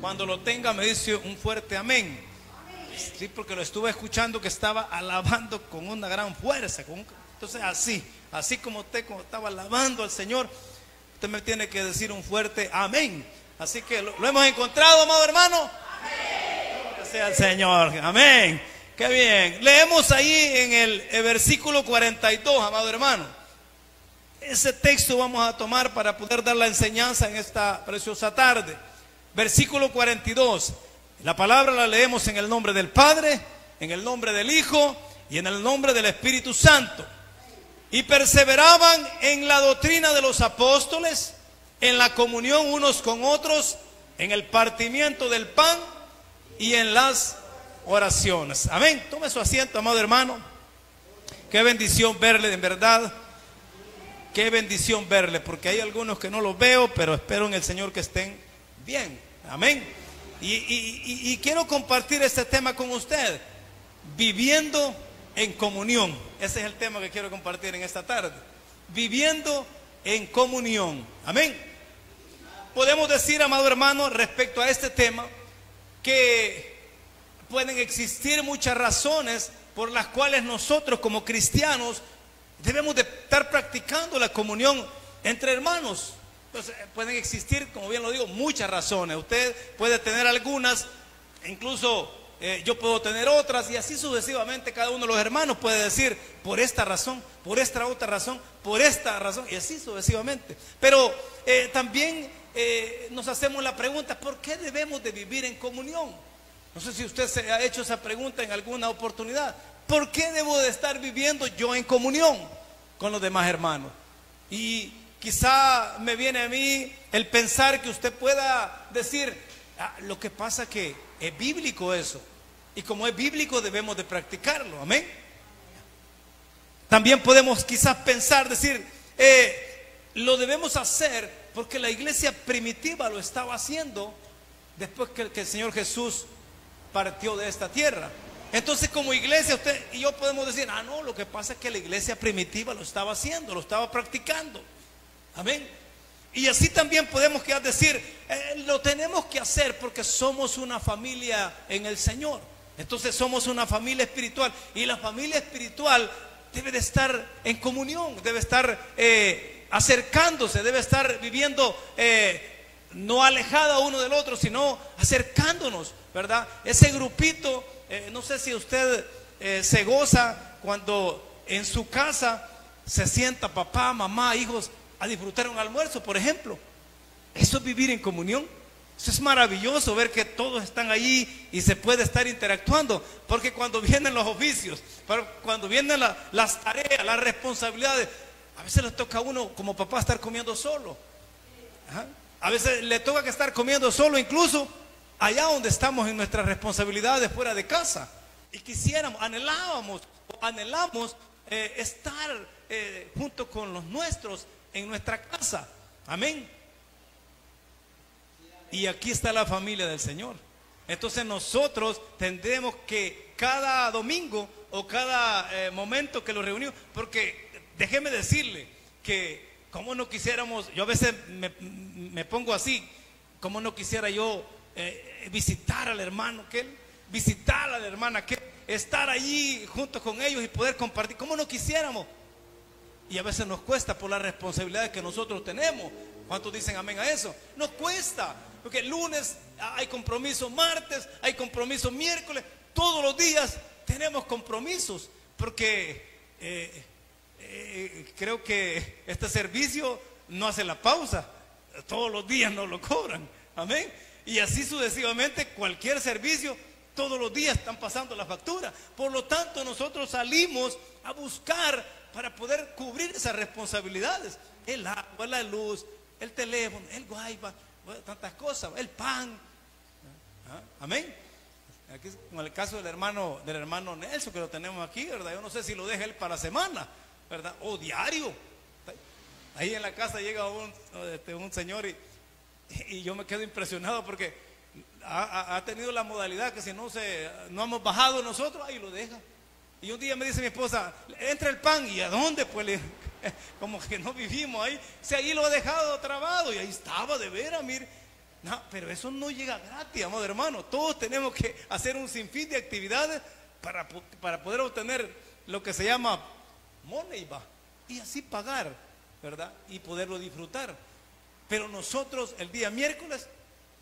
Cuando lo tenga me dice un fuerte amén. Sí, porque lo estuve escuchando que estaba alabando con una gran fuerza. Entonces así como usted estaba alabando al Señor, usted me tiene que decir un fuerte amén. Así que lo hemos encontrado, amado hermano. Amén. Que sea el Señor, amén. Qué bien. Leemos ahí en el versículo 42, amado hermano. Ese texto vamos a tomar para poder dar la enseñanza en esta preciosa tarde. Versículo 42. La palabra la leemos en el nombre del Padre, en el nombre del Hijo y en el nombre del Espíritu Santo. Y perseveraban en la doctrina de los apóstoles, en la comunión unos con otros, en el partimiento del pan y en las oraciones. Amén. Tome su asiento, amado hermano. Qué bendición verle, en verdad. Qué bendición verle, porque hay algunos que no los veo, pero espero en el Señor que estén bien. Amén. Y quiero compartir este tema con usted, viviendo en comunión. Ese es el tema que quiero compartir en esta tarde, viviendo en comunión. Amén. Podemos decir, amado hermano, respecto a este tema, que pueden existir muchas razones por las cuales nosotros como cristianos debemos de estar practicando la comunión entre hermanos. Entonces, pueden existir, como bien lo digo, muchas razones. Usted puede tener algunas, incluso yo puedo tener otras, y así sucesivamente cada uno de los hermanos puede decir, por esta razón, por esta otra razón, por esta razón, y así sucesivamente. Pero también nos hacemos la pregunta, ¿por qué debemos de vivir en comunión? No sé si usted se ha hecho esa pregunta en alguna oportunidad. ¿Por qué debo de estar viviendo yo en comunión con los demás hermanos? Y quizá me viene a mí el pensar que usted pueda decir, lo que pasa que es bíblico eso, y como es bíblico debemos de practicarlo. Amén. También podemos quizás pensar, decir, lo debemos hacer porque la iglesia primitiva lo estaba haciendo después que el Señor Jesús partió de esta tierra. Entonces, como iglesia, usted y yo podemos decir, no, lo que pasa es que la iglesia primitiva lo estaba haciendo, lo estaba practicando. Amén. Y así también podemos decir, lo tenemos que hacer porque somos una familia en el Señor. Entonces somos una familia espiritual, y la familia espiritual debe de estar en comunión, debe estar acercándose, debe estar viviendo no alejada uno del otro, sino acercándonos, ¿verdad? Ese grupito, no sé si usted se goza cuando en su casa se sienta papá, mamá, hijos a disfrutar un almuerzo, por ejemplo. Eso es vivir en comunión. Eso es maravilloso, ver que todos están allí y se puede estar interactuando. Porque cuando vienen los oficios, cuando vienen las tareas, las responsabilidades, a veces le toca a uno como papá estar comiendo solo. Ajá. A veces le toca que estar comiendo solo, incluso allá donde estamos en nuestras responsabilidades fuera de casa. Y quisiéramos, anhelamos estar junto con los nuestros en nuestra casa. Amén. Y aquí está la familia del Señor. Entonces nosotros tendremos que cada domingo o cada momento que lo reunimos, porque déjeme decirle que como no quisiéramos, yo a veces me pongo así, como no quisiera yo visitar al hermano aquel, visitar a la hermana aquel, estar allí junto con ellos y poder compartir, como no quisiéramos. Y a veces nos cuesta por las responsabilidades que nosotros tenemos. ¿Cuántos dicen amén a eso? Nos cuesta, porque el lunes hay compromiso, martes hay compromiso, miércoles, todos los días tenemos compromisos, porque creo que este servicio no hace la pausa, todos los días nos lo cobran, amén. Y así sucesivamente, cualquier servicio, todos los días están pasando la factura. Por lo tanto, nosotros salimos a buscar para poder cubrir esas responsabilidades: el agua, la luz, el teléfono, el wifi, tantas cosas, el pan. Amén. Aquí, como el caso del hermano Nelson, que lo tenemos aquí, ¿verdad? Yo no sé si lo deja él para la semana, ¿verdad? O diario. Ahí en la casa llega un señor y yo me quedo impresionado, porque ha tenido la modalidad que si no hemos bajado nosotros, ahí lo deja. Y un día me dice mi esposa: entra el pan. ¿Y a dónde? Pues como que no vivimos ahí. Si ahí lo ha dejado trabado, y ahí estaba de veras, mire. No, pero eso no llega gratis, amado hermano. Todos tenemos que hacer un sinfín de actividades para poder obtener lo que se llama money, y así pagar, ¿verdad? Y poderlo disfrutar. Pero nosotros el día miércoles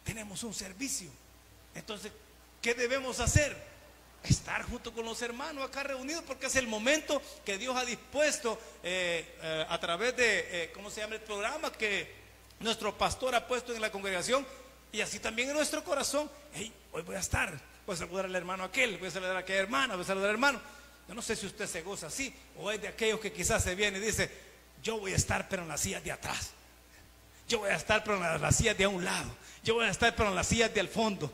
tenemos un servicio. Entonces, ¿qué debemos hacer? Estar junto con los hermanos acá reunidos, porque es el momento que Dios ha dispuesto a través de, ¿cómo se llama? El programa que nuestro pastor ha puesto en la congregación, y así también en nuestro corazón. Hey, hoy voy a saludar al hermano aquel, voy a saludar a aquella hermana, voy a saludar al hermano. Yo no sé si usted se goza así, o es de aquellos que quizás se viene y dice: yo voy a estar pero en las sillas de atrás, yo voy a estar pero en las sillas de a un lado, yo voy a estar pero en las sillas de al fondo,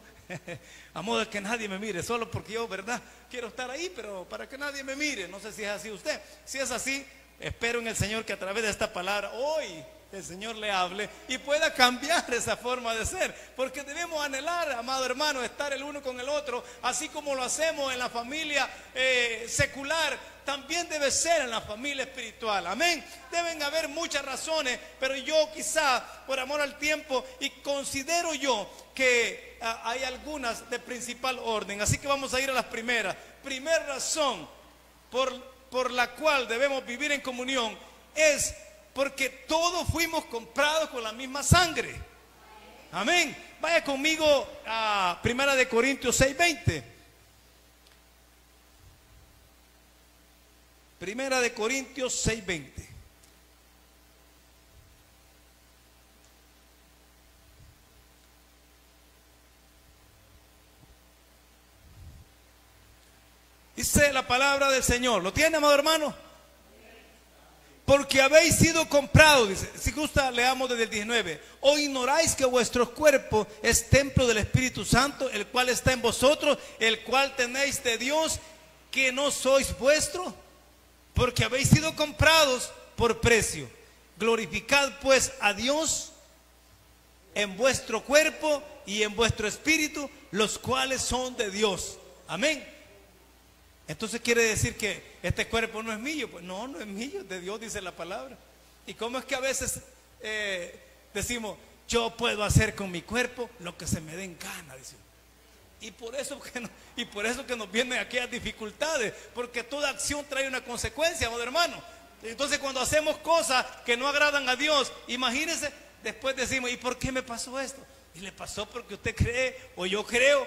a modo de que nadie me mire, solo porque yo, ¿verdad?, quiero estar ahí, pero para que nadie me mire. No sé si es así usted. Si es así, espero en el Señor que a través de esta palabra hoy el Señor le hable y pueda cambiar esa forma de ser, porque debemos anhelar, amado hermano, estar el uno con el otro, así como lo hacemos en la familia secular, también debe ser en la familia espiritual. Amén. Deben haber muchas razones, pero yo quizá por amor al tiempo, y considero yo que hay algunas de principal orden, así que vamos a ir a las primeras. Primera razón por la cual debemos vivir en comunión es porque todos fuimos comprados con la misma sangre. Amén. Vaya conmigo a 1 Corintios 6:20. 1 Corintios 6:20. Dice la palabra del Señor. ¿Lo tiene, amado hermano? Porque habéis sido comprados, dice. Si gusta, leamos desde el 19. ¿O ignoráis que vuestro cuerpo es templo del Espíritu Santo, el cual está en vosotros, el cual tenéis de Dios, que no sois vuestro? Porque habéis sido comprados por precio. Glorificad pues a Dios en vuestro cuerpo y en vuestro espíritu, los cuales son de Dios. Amén. Entonces quiere decir que este cuerpo no es mío. Pues no, no es mío, es de Dios, dice la palabra. ¿Y cómo es que a veces decimos: yo puedo hacer con mi cuerpo lo que se me dé en gana? Decimos. Y por eso que nos vienen aquellas dificultades, porque toda acción trae una consecuencia, amado hermano. Entonces cuando hacemos cosas que no agradan a Dios, imagínense, después decimos, ¿y por qué me pasó esto? Y le pasó porque usted cree, o yo creo,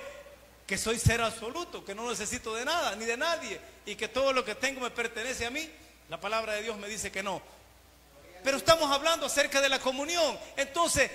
que soy ser absoluto, que no necesito de nada, ni de nadie, y que todo lo que tengo me pertenece a mí. La palabra de Dios me dice que no. Pero estamos hablando acerca de la comunión. Entonces,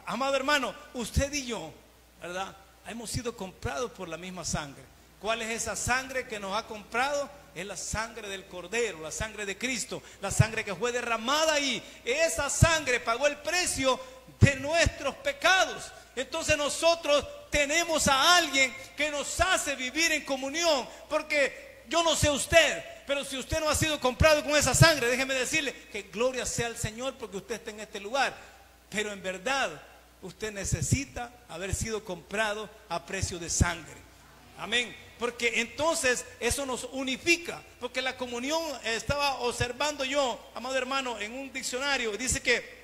amado hermano, usted y yo, ¿verdad?, hemos sido comprados por la misma sangre. ¿Cuál es esa sangre que nos ha comprado? Es la sangre del Cordero, la sangre de Cristo, la sangre que fue derramada ahí. Esa sangre pagó el precio de nuestros pecados. Entonces nosotros tenemos a alguien que nos hace vivir en comunión. Porque yo no sé usted, pero si usted no ha sido comprado con esa sangre, déjeme decirle que gloria sea al Señor porque usted está en este lugar. Pero en verdad, usted necesita haber sido comprado a precio de sangre. Amén. Porque entonces eso nos unifica. Porque la comunión, estaba observando yo, amado hermano, en un diccionario, dice que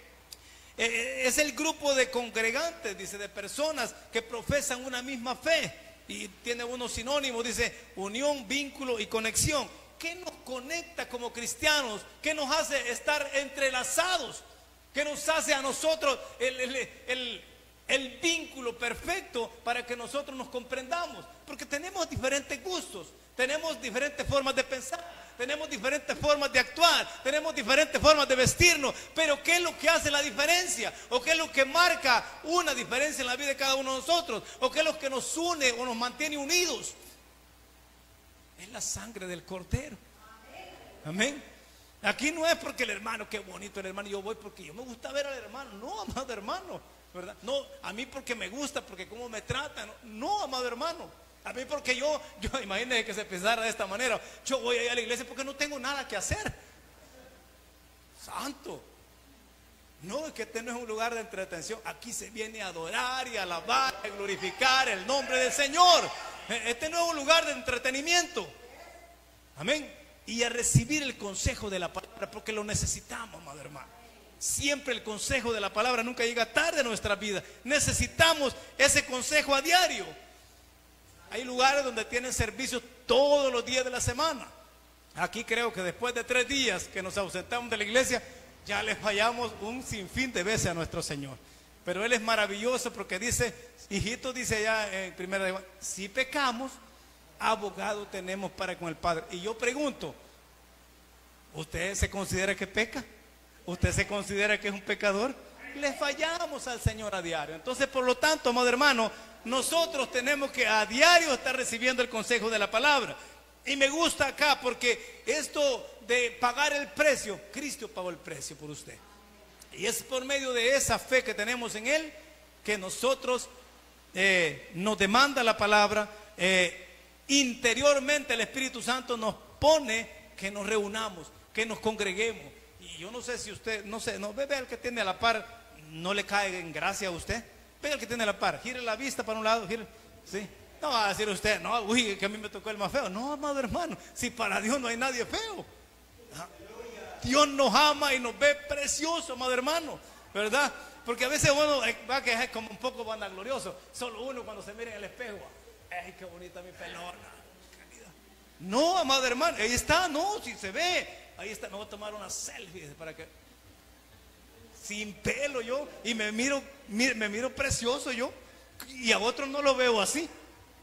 es el grupo de congregantes, dice, de personas que profesan una misma fe. Y tiene unos sinónimos, dice unión, vínculo y conexión. ¿Qué nos conecta como cristianos? ¿Qué nos hace estar entrelazados? ¿Qué nos hace a nosotros el vínculo perfecto para que nosotros nos comprendamos? Porque tenemos diferentes gustos, tenemos diferentes formas de pensar, tenemos diferentes formas de actuar, tenemos diferentes formas de vestirnos. Pero ¿qué es lo que hace la diferencia? ¿O qué es lo que marca una diferencia en la vida de cada uno de nosotros? ¿O qué es lo que nos une o nos mantiene unidos? Es la sangre del Cordero. Amén. Aquí no es porque el hermano, qué bonito el hermano, yo voy porque yo me gusta ver al hermano. No, amado hermano, ¿verdad? No, a mí porque me gusta, porque cómo me tratan. No, amado hermano, a mí porque yo imagínense que se pensara de esta manera. Yo voy allá a la iglesia porque no tengo nada que hacer. Santo. No, es que este no es un lugar de entretención. Aquí se viene a adorar y a alabar, a glorificar el nombre del Señor. Este no es un lugar de entretenimiento. Amén. Y a recibir el consejo de la palabra, porque lo necesitamos, amado hermano. Siempre el consejo de la palabra nunca llega tarde en nuestra vida. Necesitamos ese consejo a diario. Hay lugares donde tienen servicios todos los días de la semana. Aquí creo que después de 3 días que nos ausentamos de la iglesia, ya le fallamos un sinfín de veces a nuestro Señor. Pero Él es maravilloso porque dice, hijito, dice allá en primera de Juan, si pecamos, abogado tenemos para con el Padre. Y yo pregunto, ¿usted se considera que peca? ¿Usted se considera que es un pecador? Le fallamos al Señor a diario. Entonces, por lo tanto, amado hermano, nosotros tenemos que a diario estar recibiendo el consejo de la palabra. Y me gusta acá porque esto de pagar el precio, Cristo pagó el precio por usted. Y es por medio de esa fe que tenemos en Él que nosotros nos demanda la palabra. Interiormente el Espíritu Santo nos pone que nos reunamos, que nos congreguemos. Y yo no sé si usted, no sé, no ve al que tiene a la par, no le cae en gracia a usted. Ve al que tiene a la par, gire la vista para un lado, gire, sí. No va a decir usted, no, uy, que a mí me tocó el más feo. No, amado hermano, si para Dios no hay nadie feo. Dios nos ama y nos ve precioso, amado hermano, ¿verdad? Porque a veces uno va a que es como un poco vanaglorioso. Solo uno cuando se mira en el espejo, ¡ay, qué bonita mi pelona! No, amado hermano, ahí está, no, si se ve, ahí está, me voy a tomar una selfie para que, sin pelo yo, y me miro precioso yo, y a otros no lo veo así,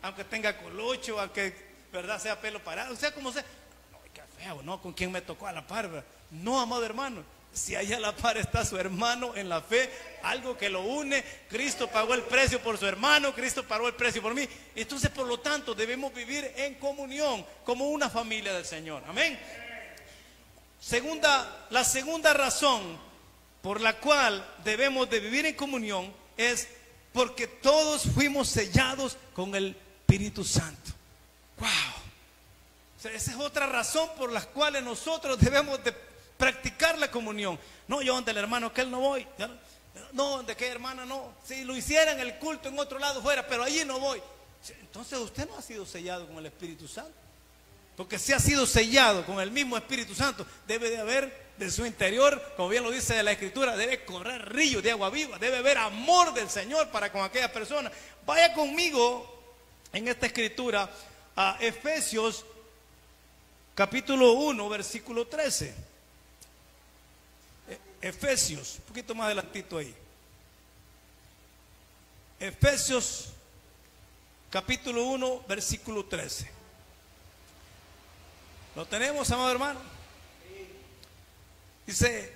aunque tenga colocho, aunque, verdad, sea pelo parado, o sea, como sea, no, qué feo, ¿no? ¿Con quién me tocó a la par, verdad? No, amado hermano, si ahí a la par está su hermano en la fe, algo que lo une. Cristo pagó el precio por su hermano, Cristo pagó el precio por mí. Entonces, por lo tanto, debemos vivir en comunión como una familia del Señor. Amén. La segunda razón por la cual debemos de vivir en comunión es porque todos fuimos sellados con el Espíritu Santo. ¡Wow! O sea, esa es otra razón por la cual nosotros debemos de practicar la comunión. No, yo ante el hermano aquel no voy. No, ante aquella hermana no. Si lo hicieran el culto en otro lado fuera, pero allí no voy. Entonces usted no ha sido sellado con el Espíritu Santo. Porque si ha sido sellado con el mismo Espíritu Santo, debe de haber de su interior, como bien lo dice la Escritura, debe correr ríos de agua viva. Debe haber amor del Señor para con aquella persona. Vaya conmigo en esta escritura a Efesios capítulo 1, versículo 13. Efesios, un poquito más adelantito ahí. Efesios capítulo 1, versículo 13. ¿Lo tenemos, amado hermano? Dice: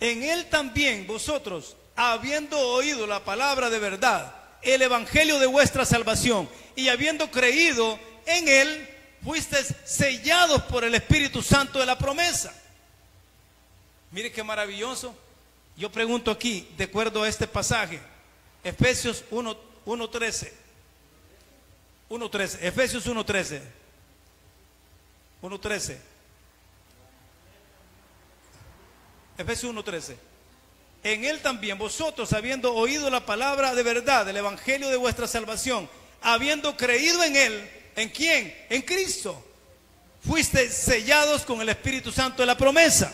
en él también vosotros, habiendo oído la palabra de verdad, el evangelio de vuestra salvación, y habiendo creído en él, fuisteis sellados por el Espíritu Santo de la promesa. Mire qué maravilloso. Yo pregunto aquí, de acuerdo a este pasaje, Efesios 1:13. Efesios 1:13. 1:13. Efesios 1:13. En él también vosotros, habiendo oído la palabra de verdad, el evangelio de vuestra salvación, habiendo creído en él, ¿en quién? En Cristo, fuisteis sellados con el Espíritu Santo de la promesa.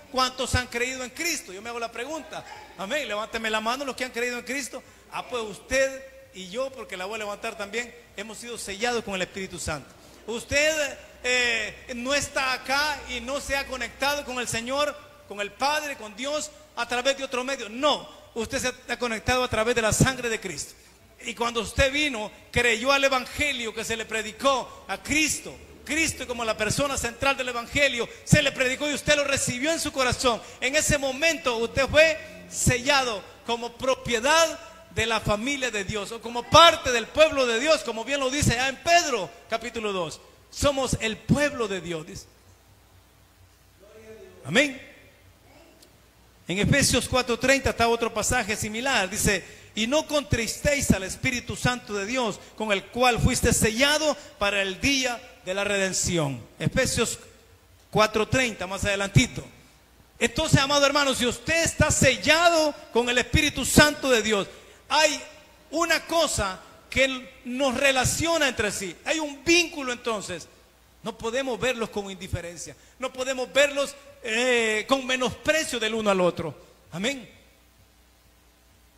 ¿Cuántos han creído en Cristo? Yo me hago la pregunta. Amén. Levánteme la mano los que han creído en Cristo. Pues usted y yo, porque la voy a levantar también, hemos sido sellados con el Espíritu Santo. Usted no está acá y no se ha conectado con el Señor, con el Padre, con Dios, a través de otro medio. No, usted se ha conectado a través de la sangre de Cristo. Y cuando usted vino, creyó al evangelio que se le predicó a Cristo. Cristo como la persona central del evangelio se le predicó y usted lo recibió en su corazón. En ese momento usted fue sellado como propiedad de la familia de Dios, o como parte del pueblo de Dios, como bien lo dice ya en Pedro capítulo 2. Somos el pueblo de Dios, dice. Amén. En Efesios 4:30 está otro pasaje similar. Dice: y no contristéis al Espíritu Santo de Dios, con el cual fuiste sellado para el día de la redención. Efesios 4:30, más adelantito. Entonces, amado hermano, si usted está sellado con el Espíritu Santo de Dios, hay una cosa que nos relaciona entre sí. Hay un vínculo entonces. No podemos verlos con indiferencia. No podemos verlos con menosprecio del uno al otro. Amén.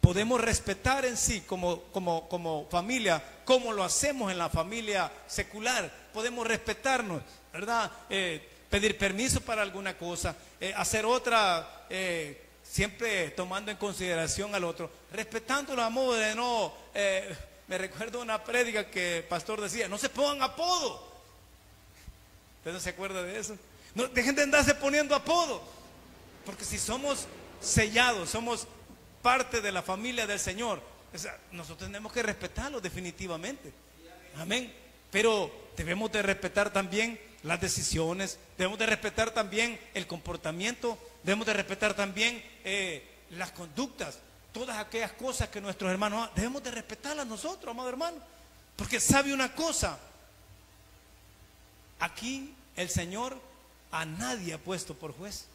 Podemos respetar en sí como familia, como lo hacemos en la familia secular. Podemos respetarnos, ¿verdad? Pedir permiso para alguna cosa, hacer otra, siempre tomando en consideración al otro, respetándolo a modo de no. Me recuerdo una prédica que el pastor decía: no se pongan apodo. ¿Usted no se acuerda de eso? No, dejen de andarse poniendo apodo, porque si somos sellados, somos parte de la familia del Señor, o sea, nosotros tenemos que respetarlo definitivamente. Amén. Pero debemos de respetar también las decisiones, debemos de respetar también el comportamiento, debemos de respetar también las conductas, todas aquellas cosas que nuestros hermanos debemos de respetarlas nosotros, amado hermano. Porque sabe una cosa, aquí el Señor a nadie ha puesto por juez.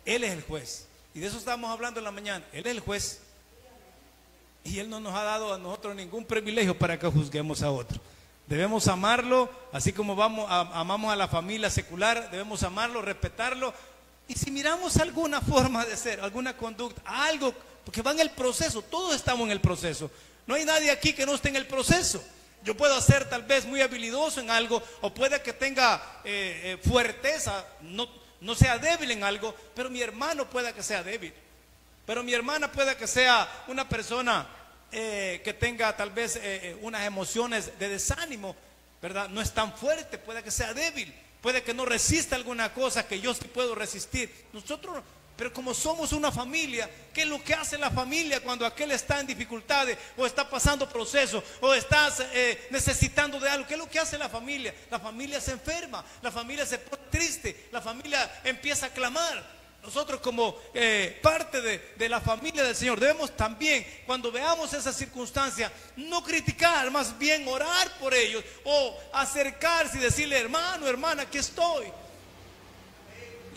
Él es el juez. Y de eso estábamos hablando en la mañana. Él es el juez. Y Él no nos ha dado a nosotros ningún privilegio para que juzguemos a otro. Debemos amarlo, así como amamos a la familia secular. Debemos amarlo, respetarlo. Y si miramos alguna forma de ser, alguna conducta, algo, porque va en el proceso. Todos estamos en el proceso. No hay nadie aquí que no esté en el proceso. Yo puedo ser tal vez muy habilidoso en algo, o puede que tenga fuerteza, no sea débil en algo, pero mi hermano pueda que sea débil. Pero mi hermana pueda que sea una persona que tenga tal vez unas emociones de desánimo, ¿verdad? No es tan fuerte, puede que sea débil, puede que no resista alguna cosa que yo sí puedo resistir. Nosotros, pero como somos una familia, ¿qué es lo que hace la familia cuando aquel está en dificultades, o está pasando procesos, o está necesitando de algo? ¿Qué es lo que hace la familia? La familia se enferma, la familia se pone triste, la familia empieza a clamar. Nosotros como parte de la familia del Señor debemos también, cuando veamos esas circunstancias, no criticar, más bien orar por ellos, o acercarse y decirle: hermano, hermana, aquí estoy.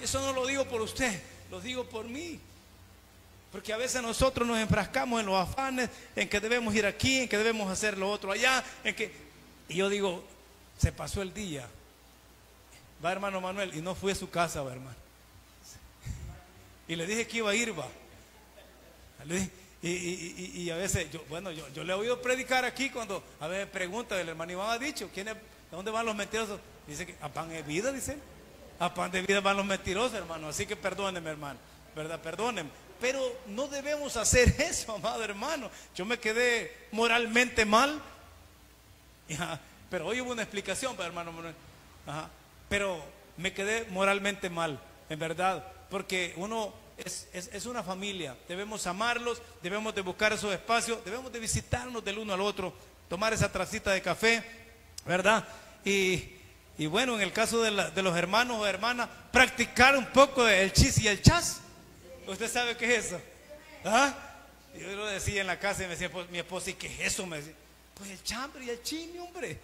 Y eso no lo digo por usted, lo digo por mí. Porque a veces nosotros nos enfrascamos en los afanes, en que debemos ir aquí, en que debemos hacer lo otro allá, y yo digo: se pasó el día, va hermano Manuel, y no fui a su casa, va hermano. Y le dije que iba a ir, va. Y a veces, yo le he oído predicar aquí cuando a veces pregunta, el hermano Iván ha dicho, ¿de dónde van los mentirosos? Dice que a pan de vida, dice. A pan de vida van los mentirosos, hermano. Así que perdónenme, hermano, ¿verdad? Perdónenme. Pero no debemos hacer eso, amado hermano. Yo me quedé moralmente mal. Pero hoy hubo una explicación, hermano. Pero me quedé moralmente mal, en verdad. Porque uno es una familia. Debemos amarlos, debemos de buscar esos espacios, debemos de visitarnos del uno al otro, tomar esa tacita de café, ¿verdad? Y bueno, en el caso de los hermanos o hermanas, practicar un poco el chis y el chas. ¿Usted sabe qué es eso? Yo lo decía en la casa y me decía mi esposa, ¿y qué es eso? Me decía, pues el chambre y el chini, hombre.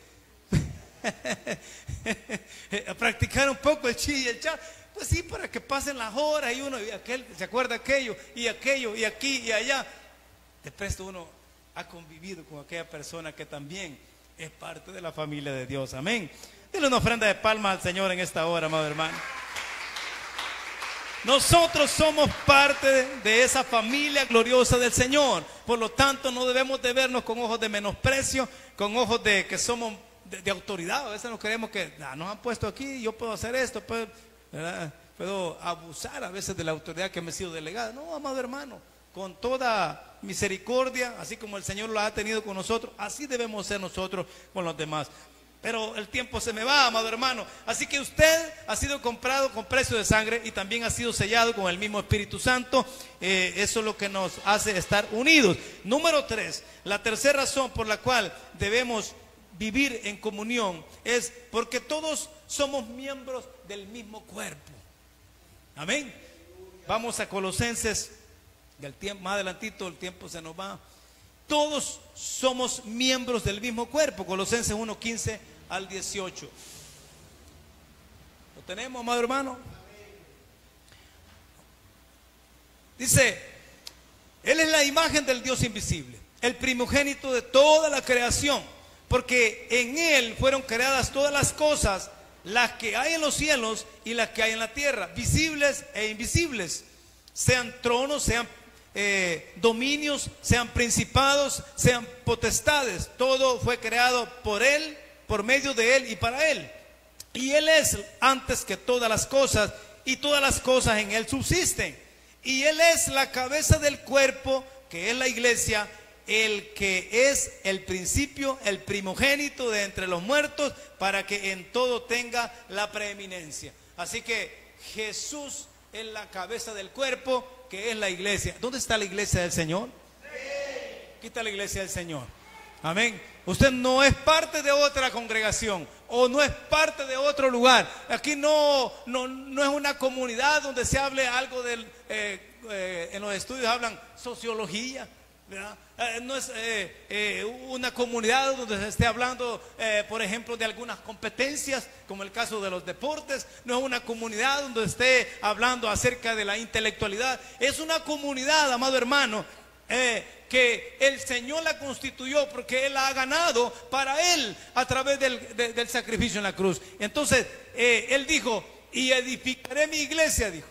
A practicar un poco el chis y el chas. Pues sí, para que pasen las horas y uno, y aquel, se acuerda aquello, y aquí y allá. Después uno ha convivido con aquella persona que también es parte de la familia de Dios. Amén. Dile una ofrenda de palmas al Señor en esta hora, amado hermano. Nosotros somos parte de esa familia gloriosa del Señor. Por lo tanto, no debemos de vernos con ojos de menosprecio, con ojos de que somos de autoridad. A veces nos creemos que nos han puesto aquí, yo puedo hacer esto, puedo abusar a veces de la autoridad que me ha sido delegada. No, amado hermano, con toda misericordia, así como el Señor lo ha tenido con nosotros, así debemos ser nosotros con los demás. Pero el tiempo se me va, amado hermano. Así que usted ha sido comprado con precio de sangre y también ha sido sellado con el mismo Espíritu Santo. Eso es lo que nos hace estar unidos. Número 3, la tercera razón por la cual debemos vivir en comunión es porque todos somos miembros del mismo cuerpo. Amén. Vamos a Colosenses, más adelantito el tiempo se nos va. Todos somos miembros del mismo cuerpo. Colosenses 1:15 al 18. ¿Lo tenemos, amado hermano? Dice, Él es la imagen del Dios invisible, el primogénito de toda la creación, porque en Él fueron creadas todas las cosas, las que hay en los cielos y las que hay en la tierra, visibles e invisibles, sean tronos, sean dominios, sean principados, sean potestades. Todo fue creado por Él, por medio de Él y para Él. Y Él es antes que todas las cosas, y todas las cosas en Él subsisten. Y Él es la cabeza del cuerpo, que es la iglesia, el que es el principio, el primogénito de entre los muertos, para que en todo tenga la preeminencia. Así que Jesús es la cabeza del cuerpo, que es la iglesia. ¿Dónde está la iglesia del Señor? Aquí está la iglesia del Señor. Amén. Usted no es parte de otra congregación o no es parte de otro lugar. Aquí no es una comunidad donde se hable algo del en los estudios hablan sociología, ¿verdad? No es una comunidad donde se esté hablando, por ejemplo, de algunas competencias, como el caso de los deportes. No es una comunidad donde esté hablando acerca de la intelectualidad. Es una comunidad, amado hermano, que el Señor la constituyó porque Él la ha ganado para Él a través del sacrificio en la cruz. Entonces, Él dijo, y edificaré mi iglesia, dijo,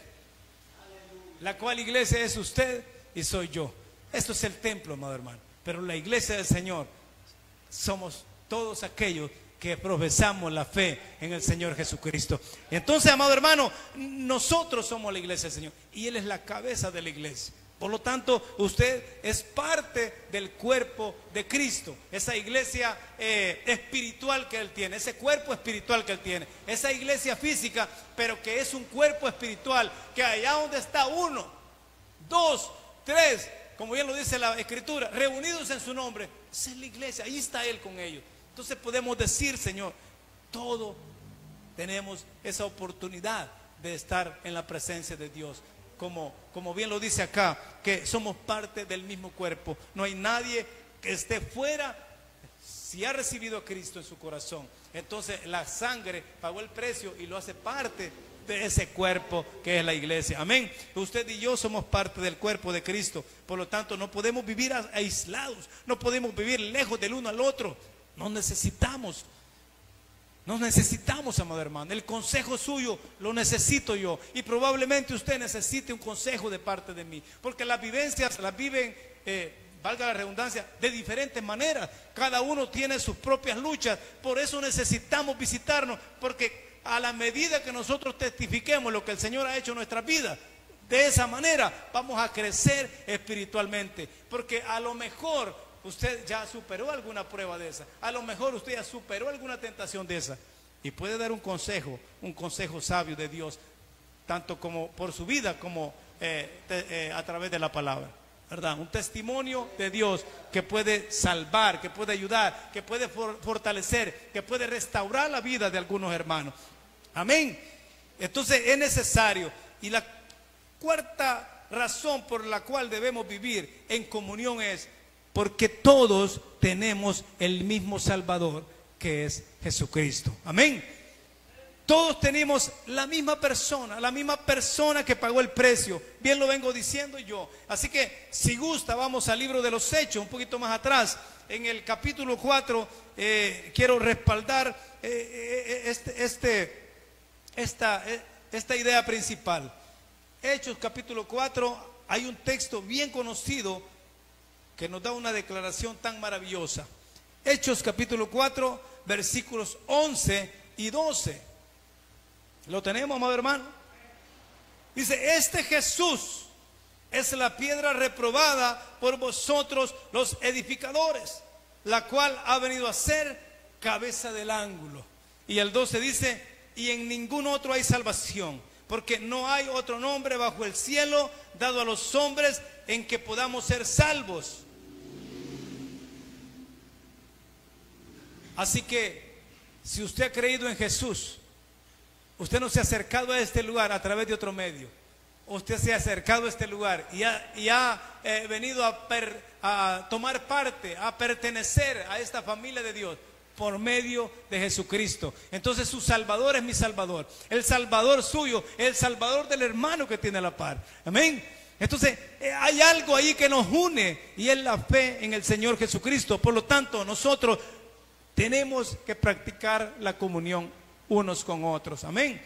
la cual iglesia es usted y soy yo. Esto es el templo, amado hermano. Pero la iglesia del Señor somos todos aquellos que profesamos la fe en el Señor Jesucristo. Entonces, amado hermano, nosotros somos la iglesia del Señor y Él es la cabeza de la iglesia. Por lo tanto, usted es parte del cuerpo de Cristo. Esa iglesia espiritual que Él tiene, ese cuerpo espiritual que Él tiene, esa iglesia física, pero que es un cuerpo espiritual, que allá donde está 1, 2, 3, como bien lo dice la Escritura, reunidos en su nombre, esa es la iglesia, ahí está Él con ellos. Entonces podemos decir, Señor, todos tenemos esa oportunidad de estar en la presencia de Dios. Como bien lo dice acá, que somos parte del mismo cuerpo. No hay nadie que esté fuera. Si ha recibido a Cristo en su corazón, entonces la sangre pagó el precio y lo hace parte de ese cuerpo que es la iglesia. Amén. Usted y yo somos parte del cuerpo de Cristo. Por lo tanto, no podemos vivir aislados, no podemos vivir lejos del uno al otro. No necesitamos Nos necesitamos, amado hermano. El consejo suyo lo necesito yo. Y probablemente usted necesite un consejo de parte de mí. Porque las vivencias las viven, valga la redundancia, de diferentes maneras. Cada uno tiene sus propias luchas. Por eso necesitamos visitarnos. Porque a la medida que nosotros testifiquemos lo que el Señor ha hecho en nuestras vidas, de esa manera vamos a crecer espiritualmente. Porque a lo mejor usted ya superó alguna prueba de esa. A lo mejor usted ya superó alguna tentación de esa. Y puede dar un consejo sabio de Dios, tanto como por su vida como a través de la palabra, ¿verdad? Un testimonio de Dios que puede salvar, que puede ayudar, que puede fortalecer, que puede restaurar la vida de algunos hermanos. Amén. Entonces es necesario. Y la cuarta razón por la cual debemos vivir en comunión es porque todos tenemos el mismo Salvador, que es Jesucristo. Amén. Todos tenemos la misma persona que pagó el precio. Bien lo vengo diciendo yo. Así que si gusta, vamos al libro de los Hechos, un poquito más atrás. En el capítulo 4, quiero respaldar esta idea principal. Hechos capítulo 4, hay un texto bien conocido que nos da una declaración tan maravillosa. Hechos capítulo 4, versículos 11 y 12. ¿Lo tenemos, amado hermano? Dice: este Jesús es la piedra reprobada por vosotros los edificadores, la cual ha venido a ser cabeza del ángulo. Y el 12 dice: y en ningún otro hay salvación, porque no hay otro nombre bajo el cielo dado a los hombres en que podamos ser salvos. Así que si usted ha creído en Jesús, usted no se ha acercado a este lugar a través de otro medio. Usted se ha acercado a este lugar y ha venido a tomar parte, a pertenecer a esta familia de Dios por medio de Jesucristo. Entonces su Salvador es mi Salvador, el Salvador suyo, el Salvador del hermano que tiene a la par. Amén. Entonces hay algo ahí que nos une y es la fe en el Señor Jesucristo. Por lo tanto, nosotros tenemos que practicar la comunión unos con otros. Amén.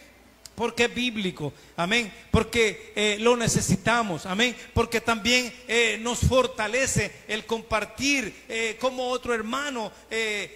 Porque es bíblico. Amén. Porque lo necesitamos. Amén. Porque también nos fortalece el compartir cómo otro hermano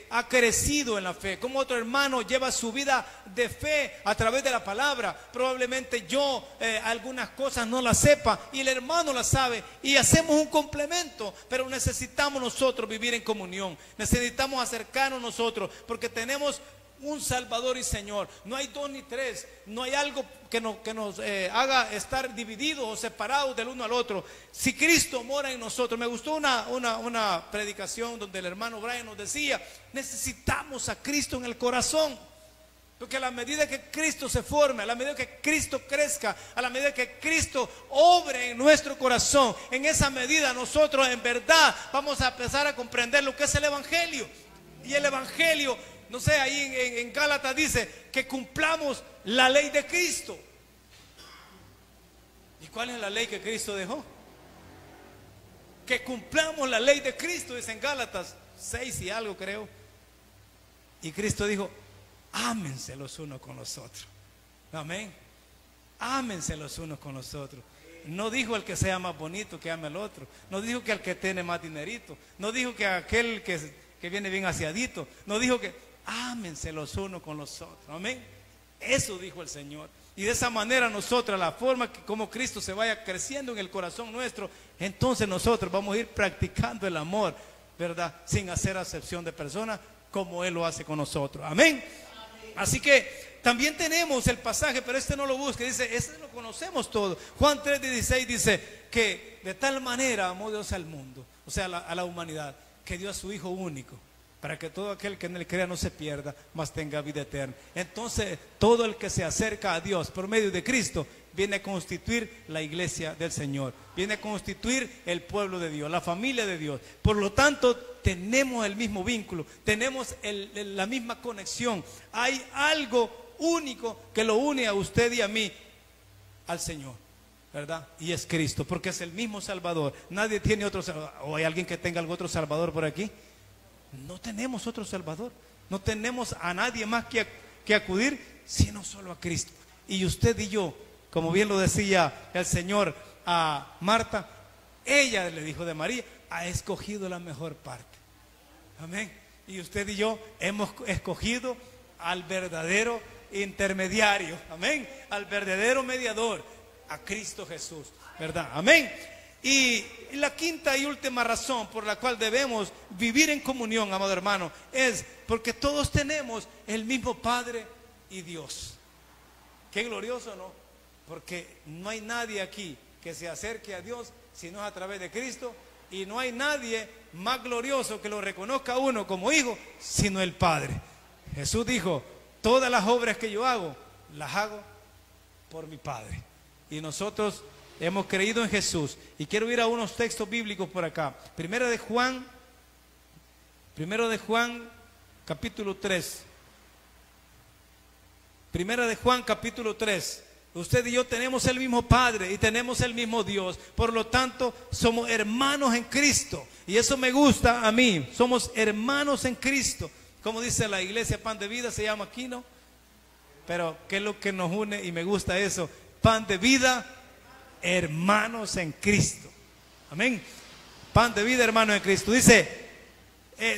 ha crecido en la fe, cómo otro hermano lleva su vida de fe a través de la palabra. Probablemente yo algunas cosas no las sepa y el hermano las sabe y hacemos un complemento, pero necesitamos nosotros vivir en comunión. Necesitamos acercarnos nosotros porque tenemos un Salvador y Señor. No hay dos ni tres. No hay algo que nos haga estar divididos o separados del uno al otro. Si Cristo mora en nosotros. Me gustó una predicación donde el hermano Brian nos decía: necesitamos a Cristo en el corazón. Porque a la medida que Cristo se forme, a la medida que Cristo crezca, a la medida que Cristo obre en nuestro corazón, en esa medida nosotros en verdad vamos a empezar a comprender lo que es el Evangelio. Y el Evangelio, no sé, ahí en Gálatas dice que cumplamos la ley de Cristo. ¿Y cuál es la ley que Cristo dejó? Que cumplamos la ley de Cristo, dice en Gálatas 6 y algo creo. Y Cristo dijo: ámense los unos con los otros. Amén. Ámense los unos con los otros. No dijo el que sea más bonito que ame al otro. No dijo que el que tiene más dinerito. No dijo que aquel que viene bien aseadito. No dijo que ámense los unos con los otros. Amén. Eso dijo el Señor. Y de esa manera nosotros, la forma que como Cristo se vaya creciendo en el corazón nuestro, entonces nosotros vamos a ir practicando el amor, ¿verdad? Sin hacer acepción de personas, como Él lo hace con nosotros. Amén. Así que también tenemos el pasaje, pero este no lo busque, dice, este lo conocemos todos. Juan 3:16 dice que de tal manera amó Dios al mundo, o sea, a la humanidad, que dio a su Hijo único, para que todo aquel que en Él crea no se pierda, mas tenga vida eterna. Entonces, todo el que se acerca a Dios por medio de Cristo, viene a constituir la iglesia del Señor, viene a constituir el pueblo de Dios, la familia de Dios. Por lo tanto, tenemos el mismo vínculo, tenemos la misma conexión. Hay algo único que lo une a usted y a mí al Señor, ¿verdad? Y es Cristo, porque es el mismo Salvador. Nadie tiene otro Salvador. ¿O hay alguien que tenga algún otro Salvador por aquí? no tenemos otro Salvador. No tenemos a nadie más que acudir, sino solo a Cristo. Y usted y yo, como bien lo decía el Señor a Marta, ella le dijo de María, ha escogido la mejor parte. Amén. Y usted y yo hemos escogido al verdadero intermediario. Amén. Al verdadero mediador, a Cristo Jesús. ¿Verdad? Amén. Y la quinta y última razón por la cual debemos vivir en comunión, amado hermano, es porque todos tenemos el mismo Padre y Dios. Qué glorioso, ¿no? Porque no hay nadie aquí que se acerque a Dios si no es a través de Cristo, y no hay nadie más glorioso que lo reconozca a uno como hijo, sino el Padre. Jesús dijo, todas las obras que yo hago, las hago por mi Padre. Y nosotros hemos creído en Jesús. Y quiero ir a unos textos bíblicos por acá. Primero de Juan, capítulo 3. Primera de Juan, capítulo 3. Usted y yo tenemos el mismo Padre y tenemos el mismo Dios. Por lo tanto, somos hermanos en Cristo. Y eso me gusta a mí. Somos hermanos en Cristo. Como dice la iglesia Pan de Vida, se llama aquí, ¿no? Pero ¿qué es lo que nos une? Y me gusta eso. Pan de Vida, hermanos en Cristo. Amén. Pan de Vida, hermanos en Cristo. Dice,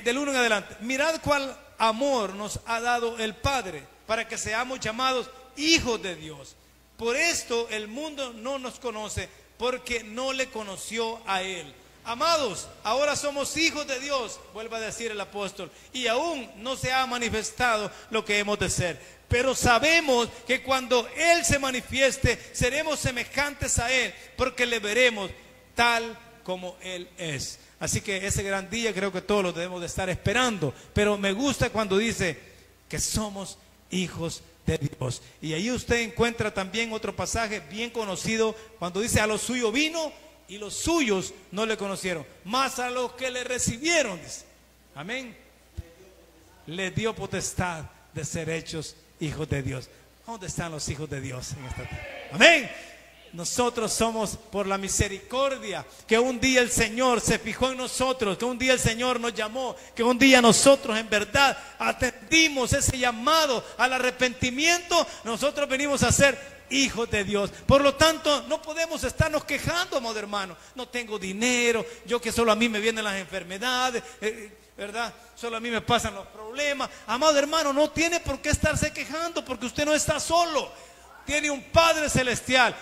del 1 en adelante, mirad cuál amor nos ha dado el Padre para que seamos llamados hijos de Dios. Por esto el mundo no nos conoce, porque no le conoció a Él. Amados, ahora somos hijos de Dios, vuelve a decir el apóstol, y aún no se ha manifestado lo que hemos de ser. Pero sabemos que cuando Él se manifieste, seremos semejantes a Él, porque le veremos tal como Él es. Así que ese gran día creo que todos lo debemos de estar esperando. Pero me gusta cuando dice que somos hijos de Dios. Y ahí usted encuentra también otro pasaje bien conocido, cuando dice, a los suyos vino y los suyos no le conocieron, mas a los que le recibieron, dice, amén, les dio potestad de ser hechos hijos de Dios. ¿Dónde están los hijos de Dios en esta tarde? Amén. Nosotros somos por la misericordia, que un día el Señor se fijó en nosotros, que un día el Señor nos llamó, que un día nosotros en verdad atendimos ese llamado al arrepentimiento. Nosotros venimos a ser hijos de Dios. Por lo tanto, no podemos estarnos quejando, amado hermano. No tengo dinero, yo que solo a mí me vienen las enfermedades, ¿verdad? Solo a mí me pasan los problemas. Amado hermano, no tiene por qué estarse quejando, porque usted no está solo. Tiene un Padre celestial.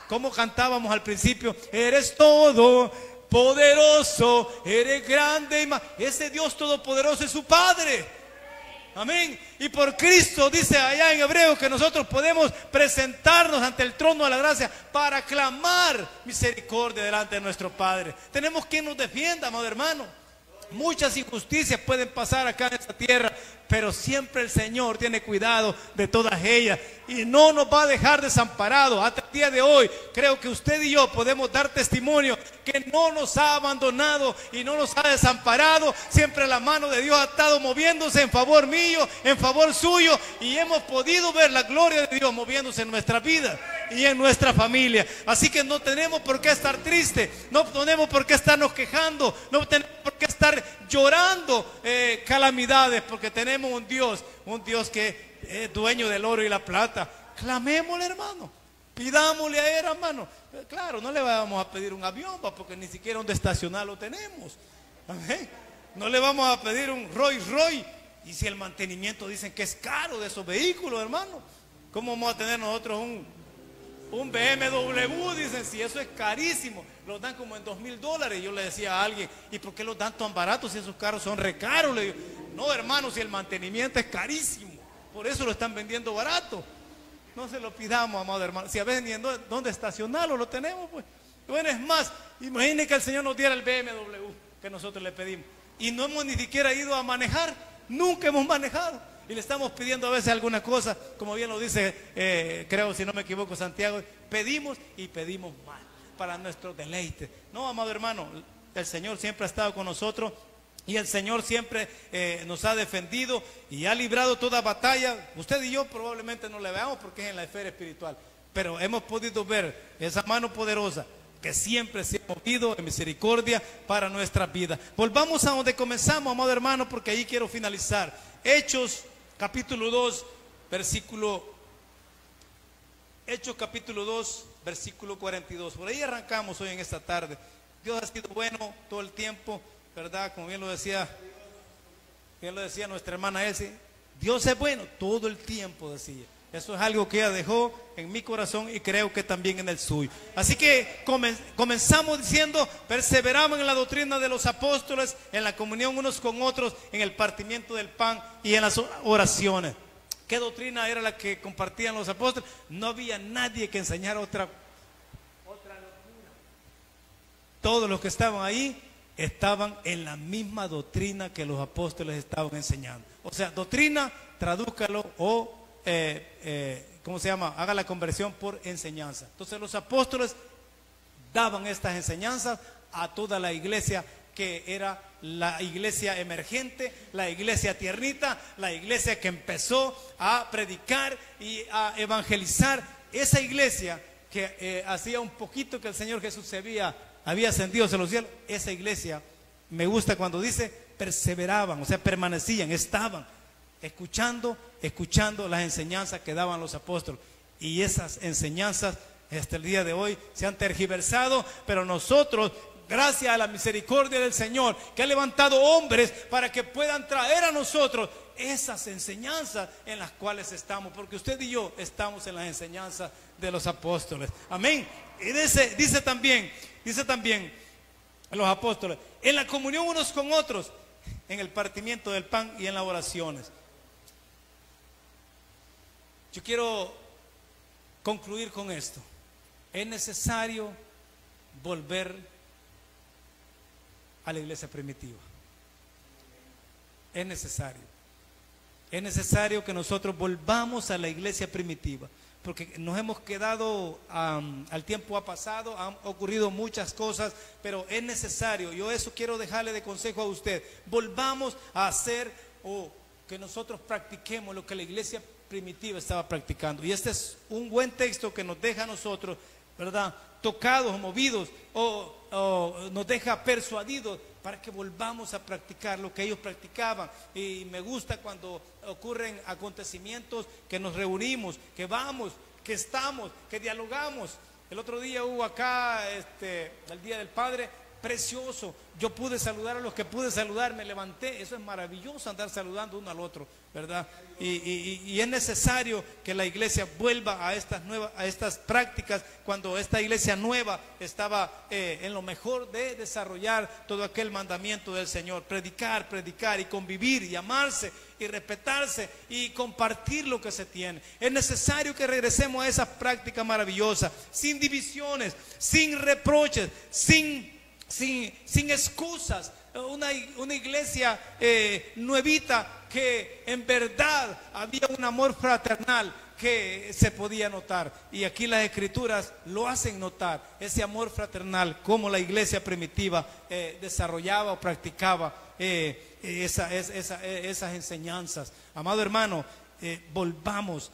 Como cantábamos al principio, eres todo poderoso, eres grande y más. Ese Dios todopoderoso es su Padre. Amén. Y por Cristo dice allá en Hebreos que nosotros podemos presentarnos ante el trono de la gracia para clamar misericordia delante de nuestro Padre. Tenemos quien nos defienda, amado hermano. Muchas injusticias pueden pasar acá en esta tierra, pero siempre el Señor tiene cuidado de todas ellas y no nos va a dejar desamparados. Hasta el día de hoy creo que usted y yo podemos dar testimonio que no nos ha abandonado y no nos ha desamparado. Siempre la mano de Dios ha estado moviéndose en favor mío, en favor suyo, y hemos podido ver la gloria de Dios moviéndose en nuestra vida y en nuestra familia. Así que no tenemos por qué estar tristes, no tenemos por qué estarnos quejando, no tenemos por qué estar llorando calamidades, porque tenemos un Dios que es dueño del oro y la plata. Clamémosle, hermano, pidámosle a Él, hermano. Claro, no le vamos a pedir un avión, porque ni siquiera donde estacionarlo tenemos. Amén. No le vamos a pedir un Rolls Royce, y si el mantenimiento dicen que es caro de esos vehículos, hermano, ¿cómo vamos a tener nosotros un BMW? Dicen, si eso es carísimo, los dan como en $2,000. Yo le decía a alguien, ¿y por qué los dan tan baratos si esos carros son re caros? Le digo, no, hermano, si el mantenimiento es carísimo, por eso lo están vendiendo barato. No se lo pidamos, amado hermano. Si a veces ni en dónde estacionarlo lo tenemos, pues. Bueno, es más, imagine que el Señor nos diera el BMW que nosotros le pedimos y no hemos ni siquiera ido a manejar, nunca hemos manejado. Y le estamos pidiendo a veces alguna cosa, como bien lo dice, creo, si no me equivoco, Santiago, pedimos y pedimos mal, para nuestro deleite. No, amado hermano, el Señor siempre ha estado con nosotros y el Señor siempre nos ha defendido y ha librado toda batalla. Usted y yo probablemente no le veamos porque es en la esfera espiritual, pero hemos podido ver esa mano poderosa que siempre se ha movido en misericordia para nuestras vidas. Volvamos a donde comenzamos, amado hermano, porque ahí quiero finalizar. Hechos capítulo 2, versículo 42. Por ahí arrancamos hoy en esta tarde. Dios ha sido bueno todo el tiempo, ¿verdad? Como bien lo decía nuestra hermana Elsie, Dios es bueno todo el tiempo, decía. Eso es algo que ella dejó en mi corazón y creo que también en el suyo. Así que comenzamos diciendo, perseveraban en la doctrina de los apóstoles, en la comunión unos con otros, en el partimiento del pan y en las oraciones. ¿Qué doctrina era la que compartían los apóstoles? No había nadie que enseñara otra doctrina. Todos los que estaban ahí estaban en la misma doctrina que los apóstoles estaban enseñando. O sea, doctrina, tradúzcalo o ¿cómo se llama? Haga la conversión por enseñanza. Entonces los apóstoles daban estas enseñanzas a toda la iglesia, que era la iglesia emergente, la iglesia tiernita, la iglesia que empezó a predicar y a evangelizar. Esa iglesia que hacía un poquito que el Señor Jesús había ascendido hacia los cielos. Esa iglesia, me gusta cuando dice perseveraban, o sea, permanecían, estaban escuchando las enseñanzas que daban los apóstoles. Y esas enseñanzas hasta el día de hoy se han tergiversado, pero nosotros, gracias a la misericordia del Señor, que ha levantado hombres para que puedan traer a nosotros esas enseñanzas en las cuales estamos, porque usted y yo estamos en las enseñanzas de los apóstoles. Amén. Y dice también los apóstoles, en la comunión unos con otros, en el partimiento del pan y en las oraciones. Yo quiero concluir con esto. Es necesario volver a la iglesia primitiva. Es necesario. Es necesario que nosotros volvamos a la iglesia primitiva, porque nos hemos quedado, al tiempo ha pasado, han ocurrido muchas cosas, pero es necesario. Yo eso quiero dejarle de consejo a usted. Volvamos a hacer o que nosotros practiquemos lo que la iglesia primitiva estaba practicando. Y este es un buen texto que nos deja a nosotros, ¿verdad?, tocados, movidos, o nos deja persuadidos para que volvamos a practicar lo que ellos practicaban. Y me gusta cuando ocurren acontecimientos que nos reunimos, que vamos, que estamos, que dialogamos. El otro día hubo acá el Día del Padre, precioso. Yo pude saludar a los que pude saludar, me levanté. Eso es maravilloso, andar saludando uno al otro, ¿verdad? Y es necesario que la iglesia vuelva a estas prácticas, cuando esta iglesia nueva estaba en lo mejor de desarrollar todo aquel mandamiento del Señor: predicar y convivir y amarse y respetarse y compartir lo que se tiene. Es necesario que regresemos a esas prácticas maravillosas, sin divisiones, sin reproches, sin excusas. Una iglesia nuevita, que en verdad había un amor fraternal que se podía notar, y aquí las escrituras lo hacen notar, ese amor fraternal, como la iglesia primitiva desarrollaba o practicaba esas enseñanzas. Amado hermano, volvamos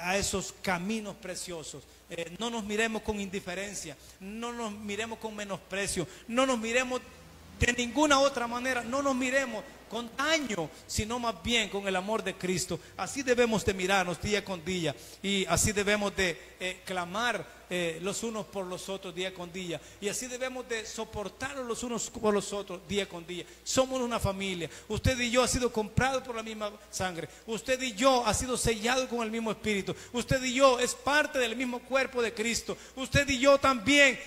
a esos caminos preciosos. No nos miremos con indiferencia, no nos miremos con menosprecio, no nos miremos de ninguna otra manera, no nos miremos con daño, sino más bien con el amor de Cristo. Así debemos de mirarnos día con día, y así debemos de clamar los unos por los otros día con día, y así debemos de soportarnos los unos por los otros día con día. Somos una familia. Usted y yo ha sido comprado por la misma sangre. Usted y yo ha sido sellado con el mismo Espíritu. Usted y yo es parte del mismo cuerpo de Cristo. Usted y yo también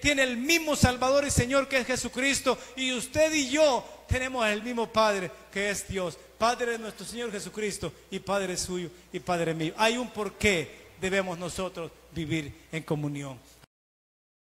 tiene el mismo Salvador y Señor, que es Jesucristo, y usted y yo tenemos el mismo Padre, que es Dios, Padre de nuestro Señor Jesucristo y Padre suyo y Padre mío. Hay un porqué debemos nosotros vivir en comunión.